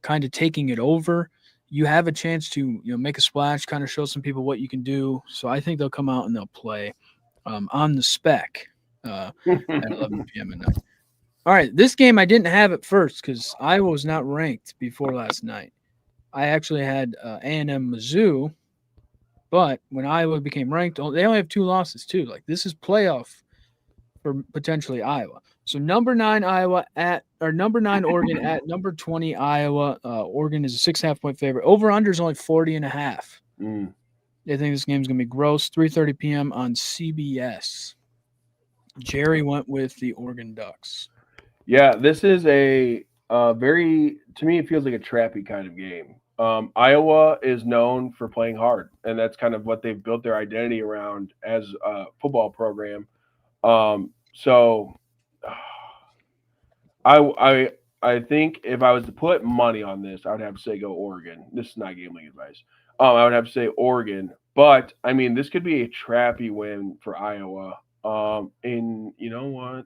[SPEAKER 1] kind of taking it over. You have a chance to make a splash, kind of show some people what you can do. So I think they'll come out and they'll play on the spec at 11 p.m. at night. All right, this game I didn't have at first because Iowa was not ranked before last night. I actually had A&M Mizzou, but when Iowa became ranked, they only have 2 losses too. Like this is playoff for potentially Iowa. So number 9 number 9 Oregon at number 20 Iowa. Oregon is a 6.5 point favorite. Over under is only 40.5. They think this game's gonna be gross. 3:30 p.m. on CBS. Jerry went with the Oregon Ducks.
[SPEAKER 2] Yeah, this is a very, to me, it feels like a trappy kind of game. Iowa is known for playing hard, and that's kind of what they've built their identity around as a football program. So I think if I was to put money on this, I would have to say go Oregon. This is not gambling advice. I would have to say Oregon, but I mean this could be a trappy win for Iowa. And you know what?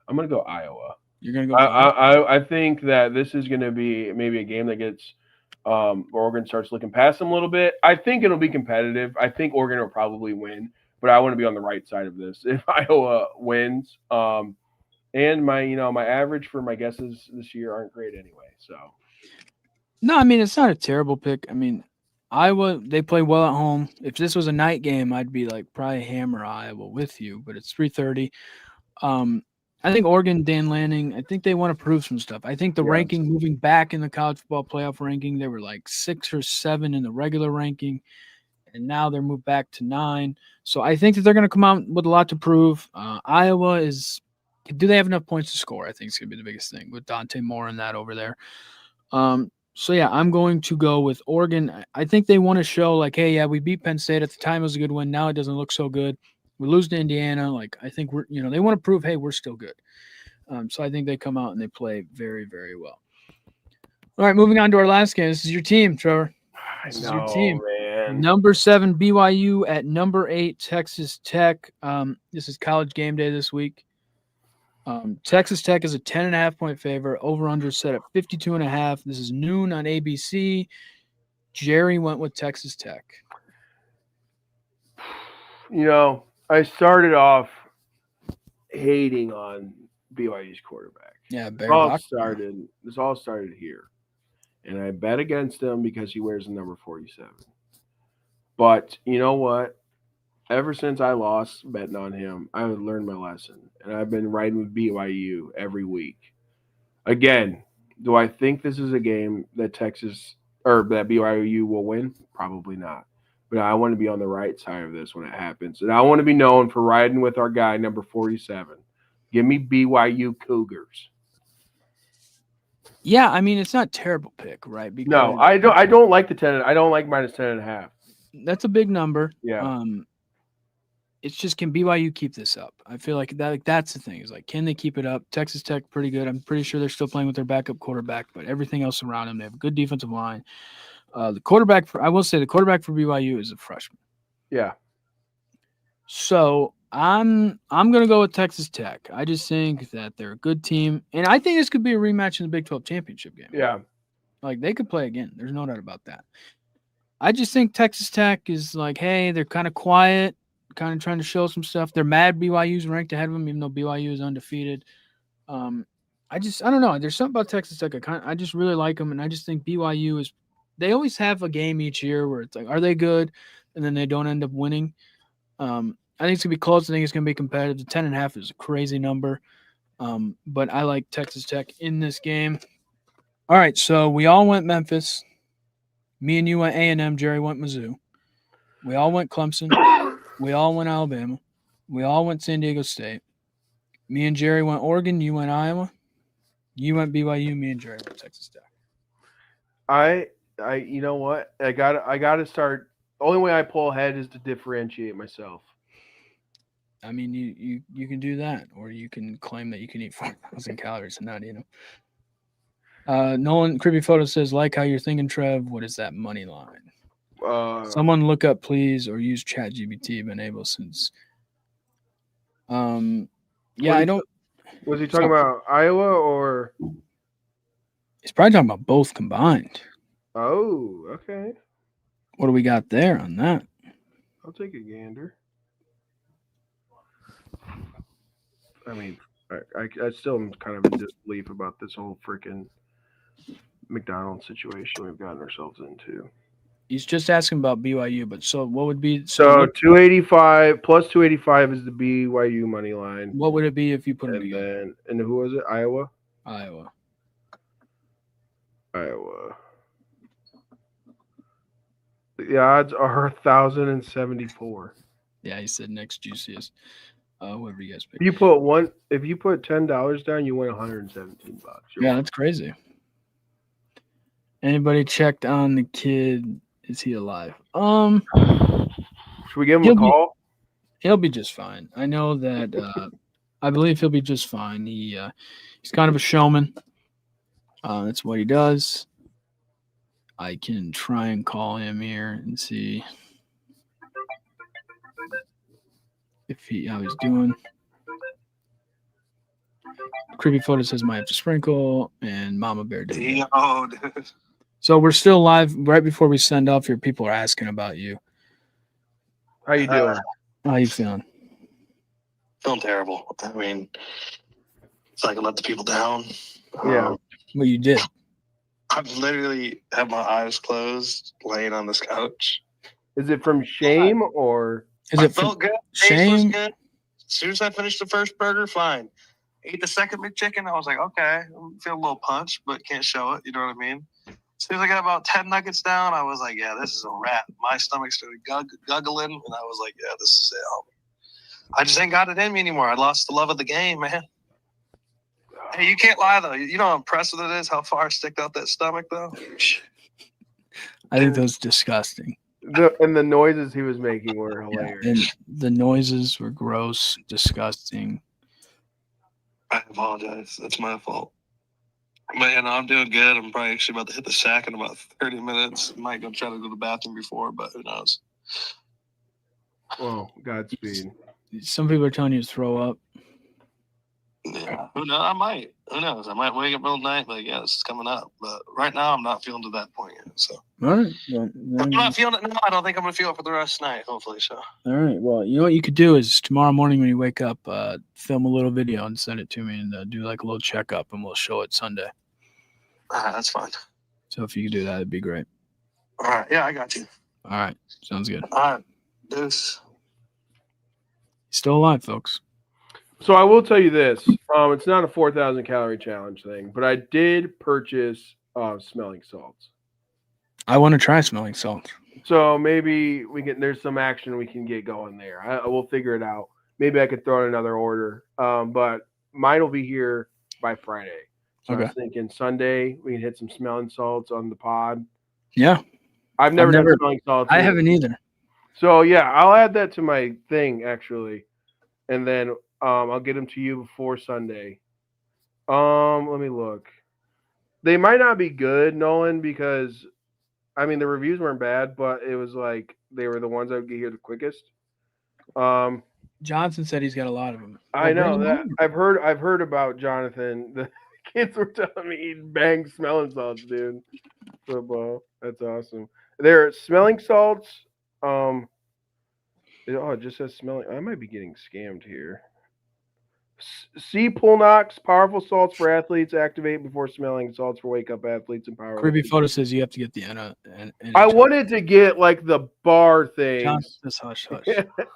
[SPEAKER 2] I'm gonna go Iowa.
[SPEAKER 1] You're gonna go.
[SPEAKER 2] I think that this is gonna be maybe a game that gets Oregon starts looking past them a little bit. I think it'll be competitive. I think Oregon will probably win, but I want to be on the right side of this if Iowa wins. And my average for my guesses this year aren't great anyway. So
[SPEAKER 1] no, I mean it's not a terrible pick. I mean Iowa, they play well at home. If this was a night game, I'd be like probably hammer Iowa with you, but it's 3:30. I think Oregon, Dan Lanning, I think they want to prove some stuff. I think the ranking moving back in the college football playoff ranking, they were like 6 or 7 in the regular ranking, and now they're moved back to 9. So I think that they're going to come out with a lot to prove. Iowa is – do they have enough points to score? I think it's going to be the biggest thing with Dante Moore and that over there. So, yeah, I'm going to go with Oregon. I think they want to show like, hey, yeah, we beat Penn State. At the time it was a good win. Now it doesn't look so good. We lose to Indiana. Like, I think they want to prove, hey, we're still good. So I think they come out and they play very, very well. All right, moving on to our last game. This is your team, Trevor. This is your team.
[SPEAKER 2] Man.
[SPEAKER 1] Number 7, BYU at number 8, Texas Tech. This is college game day this week. Texas Tech is a 10.5 point favorite. Over-under set at 52.5. This is noon on ABC. Jerry went with Texas Tech.
[SPEAKER 2] I started off hating on BYU's quarterback.
[SPEAKER 1] Yeah,
[SPEAKER 2] This all started here. And I bet against him because he wears the number 47. But you know what? Ever since I lost betting on him, I have learned my lesson. And I've been riding with BYU every week. Again, do I think this is a game that that BYU will win? Probably not. But I want to be on the right side of this when it happens. And I want to be known for riding with our guy, number 47. Give me BYU Cougars.
[SPEAKER 1] Yeah, I mean, it's not a terrible pick, right? Because
[SPEAKER 2] No, I don't like the 10. I don't like minus 10.5.
[SPEAKER 1] That's a big number.
[SPEAKER 2] Yeah.
[SPEAKER 1] It's just, can BYU keep this up? I feel like that's the thing. Is like, can they keep it up? Texas Tech pretty good. I'm pretty sure they're still playing with their backup quarterback, but everything else around them, they have a good defensive line. The quarterback for BYU is a freshman.
[SPEAKER 2] Yeah.
[SPEAKER 1] So I'm gonna go with Texas Tech. I just think that they're a good team, and I think this could be a rematch in the Big 12 championship game.
[SPEAKER 2] Yeah.
[SPEAKER 1] Like they could play again. There's no doubt about that. I just think Texas Tech is like, hey, they're kind of quiet, kind of trying to show some stuff. They're mad BYU's ranked ahead of them, even though BYU is undefeated. I don't know. There's something about Texas Tech. I just really like them, and I just think BYU is. They always have a game each year where it's like, are they good? And then they don't end up winning. I think it's going to be close. I think it's going to be competitive. The 10.5 is a crazy number. But I like Texas Tech in this game. All right, so we all went Memphis. Me and you went A&M. Jerry went Mizzou. We all went Clemson. We all went Alabama. We all went San Diego State. Me and Jerry went Oregon. You went Iowa. You went BYU. Me and Jerry went Texas Tech.
[SPEAKER 2] You know what? I got to start. The only way I pull ahead is to differentiate myself.
[SPEAKER 1] I mean, you can do that, or you can claim that you can eat 4,000 calories and not eat them. Nolan Creepy Photo says, like how you're thinking, Trev. What is that money line? Someone look up, please, or use ChatGPT. Been able since. Yeah, I don't.
[SPEAKER 2] Was he talking about Iowa or?
[SPEAKER 1] He's probably talking about both combined.
[SPEAKER 2] Oh, okay.
[SPEAKER 1] What do we got there on that?
[SPEAKER 2] I'll take a gander. I mean, I still am kind of in disbelief about this whole freaking McDonald's situation we've gotten ourselves into.
[SPEAKER 1] He's just asking about BYU, but so what would be
[SPEAKER 2] so 285 plus 285 is the BYU money line.
[SPEAKER 1] What would it be if you put them
[SPEAKER 2] And
[SPEAKER 1] together?
[SPEAKER 2] then and who was it? Iowa. The odds are 1,074.
[SPEAKER 1] Yeah, he said next juiciest. Whatever you guys pick.
[SPEAKER 2] If you put $10 down, you win $117.
[SPEAKER 1] Yeah, that's crazy. Anybody checked on the kid? Is he alive?
[SPEAKER 2] Should we give him a call?
[SPEAKER 1] He'll be just fine. I know that. I believe he'll be just fine. He's kind of a showman. That's what he does. I can try and call him here and see how he's doing. Creepy Photo says might have to sprinkle, and Mama Bear did. So we're still live. Right before we send off here, people are asking about you.
[SPEAKER 2] How you doing?
[SPEAKER 1] How you feeling?
[SPEAKER 5] Feeling terrible. I mean, it's like I let the people down.
[SPEAKER 2] Yeah.
[SPEAKER 1] Well, you did.
[SPEAKER 5] I literally have my eyes closed, laying on this couch.
[SPEAKER 2] Is it from shame or?
[SPEAKER 1] It
[SPEAKER 5] felt good. Taste was good. As soon as I finished the first burger, fine. Ate the second McChicken. I was like, okay, I feel a little punch, but can't show it. You know what I mean? As soon as I got about 10 nuggets down, I was like, yeah, this is a wrap. My stomach started guggling, and I was like, yeah, this is it, homie. I just ain't got it in me anymore. I lost the love of the game, man. Hey, you can't lie, though. You know how impressive it is, how far I stick out that stomach, though?
[SPEAKER 1] I think that was disgusting.
[SPEAKER 2] And the noises he was making were hilarious.
[SPEAKER 1] Yeah, and the noises were gross, disgusting.
[SPEAKER 5] I apologize. That's my fault. But, you know, I'm doing good. I'm probably actually about to hit the sack in about 30 minutes. Might go try to go to the bathroom before, but who knows?
[SPEAKER 2] Well, Godspeed.
[SPEAKER 1] Some people are telling you to throw up.
[SPEAKER 5] Yeah, who knows? I might. Who knows? I might wake up middle of the night, like, yeah, this is coming up. But right now, I'm not feeling to that point yet. So,
[SPEAKER 1] all right.
[SPEAKER 5] Well, I'm not feeling it now. I don't think I'm going to feel it for the rest of the night, hopefully. So,
[SPEAKER 1] all right. Well, you know what you could do is tomorrow morning when you wake up, film a little video and send it to me and do like a little checkup, and we'll show it Sunday.
[SPEAKER 5] That's fine.
[SPEAKER 1] So if you could do that, it'd be great.
[SPEAKER 5] All right. Yeah, I got you.
[SPEAKER 1] All right. Sounds good.
[SPEAKER 5] All right. Deuce.
[SPEAKER 1] He's still alive, folks.
[SPEAKER 2] So I will tell you this. It's not a 4,000 calorie challenge thing, but I did purchase smelling salts.
[SPEAKER 1] I want to try smelling salts.
[SPEAKER 2] So maybe there's some action we can get going there. I will figure it out. Maybe I could throw in another order. But mine will be here by Friday. So okay. I was thinking Sunday we can hit some smelling salts on the pod.
[SPEAKER 1] Yeah.
[SPEAKER 2] I've never done smelling salts.
[SPEAKER 1] I haven't either.
[SPEAKER 2] So yeah, I'll add that to my thing actually. And then I'll get them to you before Sunday. Let me look. They might not be good, Nolan, because I mean the reviews weren't bad, but it was like they were the ones I would get here the quickest.
[SPEAKER 1] Johnson said he's got a lot of them.
[SPEAKER 2] I know that. I've heard about Jonathan. The kids were telling me he'd bang smelling salts, dude. Football. That's awesome. They're smelling salts. It just says smelling. I might be getting scammed here. C. Pulnox, powerful salts for athletes. Activate before smelling. Salts for wake up athletes and power.
[SPEAKER 1] Creepy Photo says you have to get the
[SPEAKER 2] I wanted to get like the bar things.
[SPEAKER 1] John, just hush.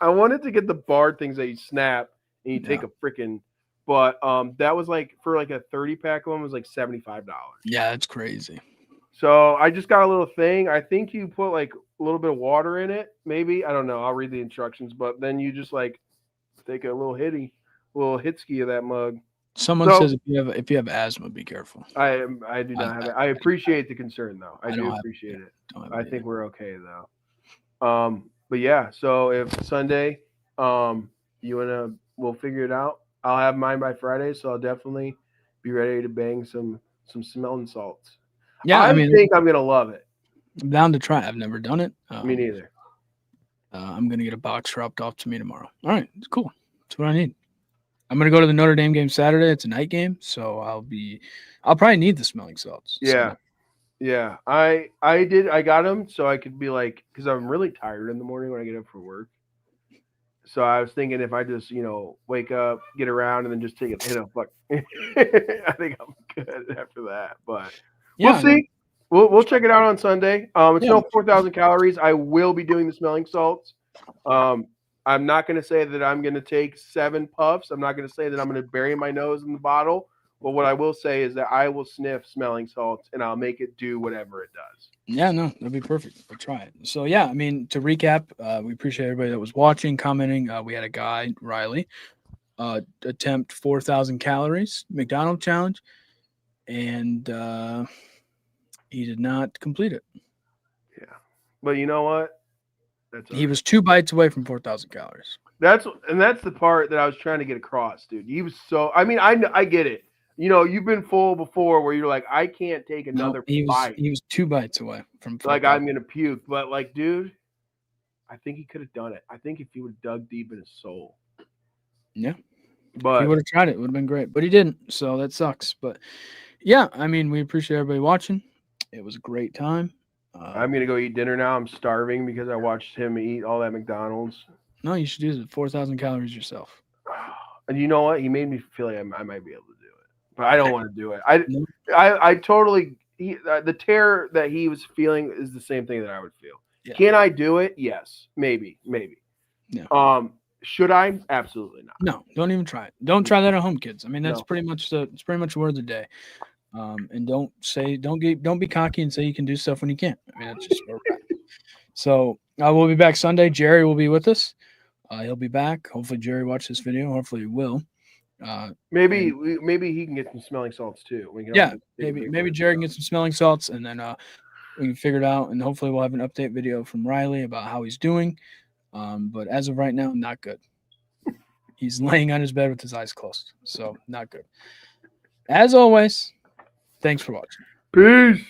[SPEAKER 2] I wanted to get the bar things that you snap and you take a freaking. But that was like for like a 30-pack of them was like $75.
[SPEAKER 1] Yeah, that's crazy.
[SPEAKER 2] So I just got a little thing. I think you put like a little bit of water in it. Maybe I don't know. I'll read the instructions. But then you just like take a little hitski of that mug.
[SPEAKER 1] Someone
[SPEAKER 2] So-
[SPEAKER 1] says if you have asthma, be careful.
[SPEAKER 2] I do not have it. I appreciate the concern though. I
[SPEAKER 1] I
[SPEAKER 2] do
[SPEAKER 1] don't have
[SPEAKER 2] appreciate it.
[SPEAKER 1] Don't have
[SPEAKER 2] I
[SPEAKER 1] it
[SPEAKER 2] think we're okay though. But yeah, so if Sunday, we'll figure it out. I'll have mine by Friday, so I'll definitely be ready to bang some smelling salts.
[SPEAKER 1] Yeah, I mean,
[SPEAKER 2] think I'm gonna love it.
[SPEAKER 1] I'm down to try. I've never done it.
[SPEAKER 2] Me neither.
[SPEAKER 1] I'm gonna get a box dropped off to me tomorrow. All right, it's cool. That's what I need. I'm gonna go to the Notre Dame game Saturday. It's a night game, so I'll probably need the smelling salts.
[SPEAKER 2] Yeah. Yeah. I got them so I could be like, because I'm really tired in the morning when I get up for work. So I was thinking if I just, wake up, get around, and then just take a hit of fuck. I think I'm good after that. But
[SPEAKER 1] Yeah,
[SPEAKER 2] we'll see. We'll check it out on Sunday. It's
[SPEAKER 1] Yeah.
[SPEAKER 2] no 4,000 calories. I will be doing the smelling salts. I'm not going to say that I'm going to take 7 puffs. I'm not going to say that I'm going to bury my nose in the bottle. But what I will say is that I will sniff smelling salts and I'll make it do whatever it does.
[SPEAKER 1] Yeah, no, that'd be perfect. We'll try it. So yeah, I mean, to recap, we appreciate everybody that was watching, commenting. We had a guy, Riley, attempt 4,000 calories McDonald's challenge, and he did not complete it.
[SPEAKER 2] Yeah. But you know what?
[SPEAKER 1] He was 2 bites away from 4,000 calories.
[SPEAKER 2] That's the part that I was trying to get across, dude. He was so. I mean, I get it. You've been full before where you're like, I can't take another bite.
[SPEAKER 1] He was 2 bites away from 4,000.
[SPEAKER 2] Like I'm gonna puke. But like, dude, I think he could have done it. I think if he would have dug deep in his soul.
[SPEAKER 1] Yeah.
[SPEAKER 2] But
[SPEAKER 1] If he would have tried it, would have been great. But he didn't, so that sucks. But yeah, I mean, we appreciate everybody watching. It was a great time.
[SPEAKER 2] I'm gonna go eat dinner now. I'm starving because I watched him eat all that McDonald's.
[SPEAKER 1] No, you should do it. 4,000 calories yourself.
[SPEAKER 2] And you know what? He made me feel like I might be able to do it, but I don't want to do it. I totally the terror that he was feeling is the same thing that I would feel.
[SPEAKER 1] Yeah.
[SPEAKER 2] Can I do it? Yes, maybe.
[SPEAKER 1] Yeah.
[SPEAKER 2] Should I? Absolutely not.
[SPEAKER 1] No, don't even try it. Don't try that at home, kids. I mean, that's
[SPEAKER 2] No.
[SPEAKER 1] pretty much the word of the day. And don't be cocky and say you can do stuff when you can't. I mean, that's just where we're at. So we'll be back Sunday. Jerry will be with us. He'll be back. Hopefully, Jerry watched this video. Hopefully, he will.
[SPEAKER 2] Maybe he can get some smelling salts too. We can
[SPEAKER 1] Yeah,
[SPEAKER 2] all take a big
[SPEAKER 1] maybe
[SPEAKER 2] one.
[SPEAKER 1] Jerry can get some smelling salts, and then we can figure it out. And hopefully, we'll have an update video from Riley about how he's doing. But as of right now, not good. He's laying on his bed with his eyes closed, so not good. As always, thanks for watching.
[SPEAKER 2] Peace.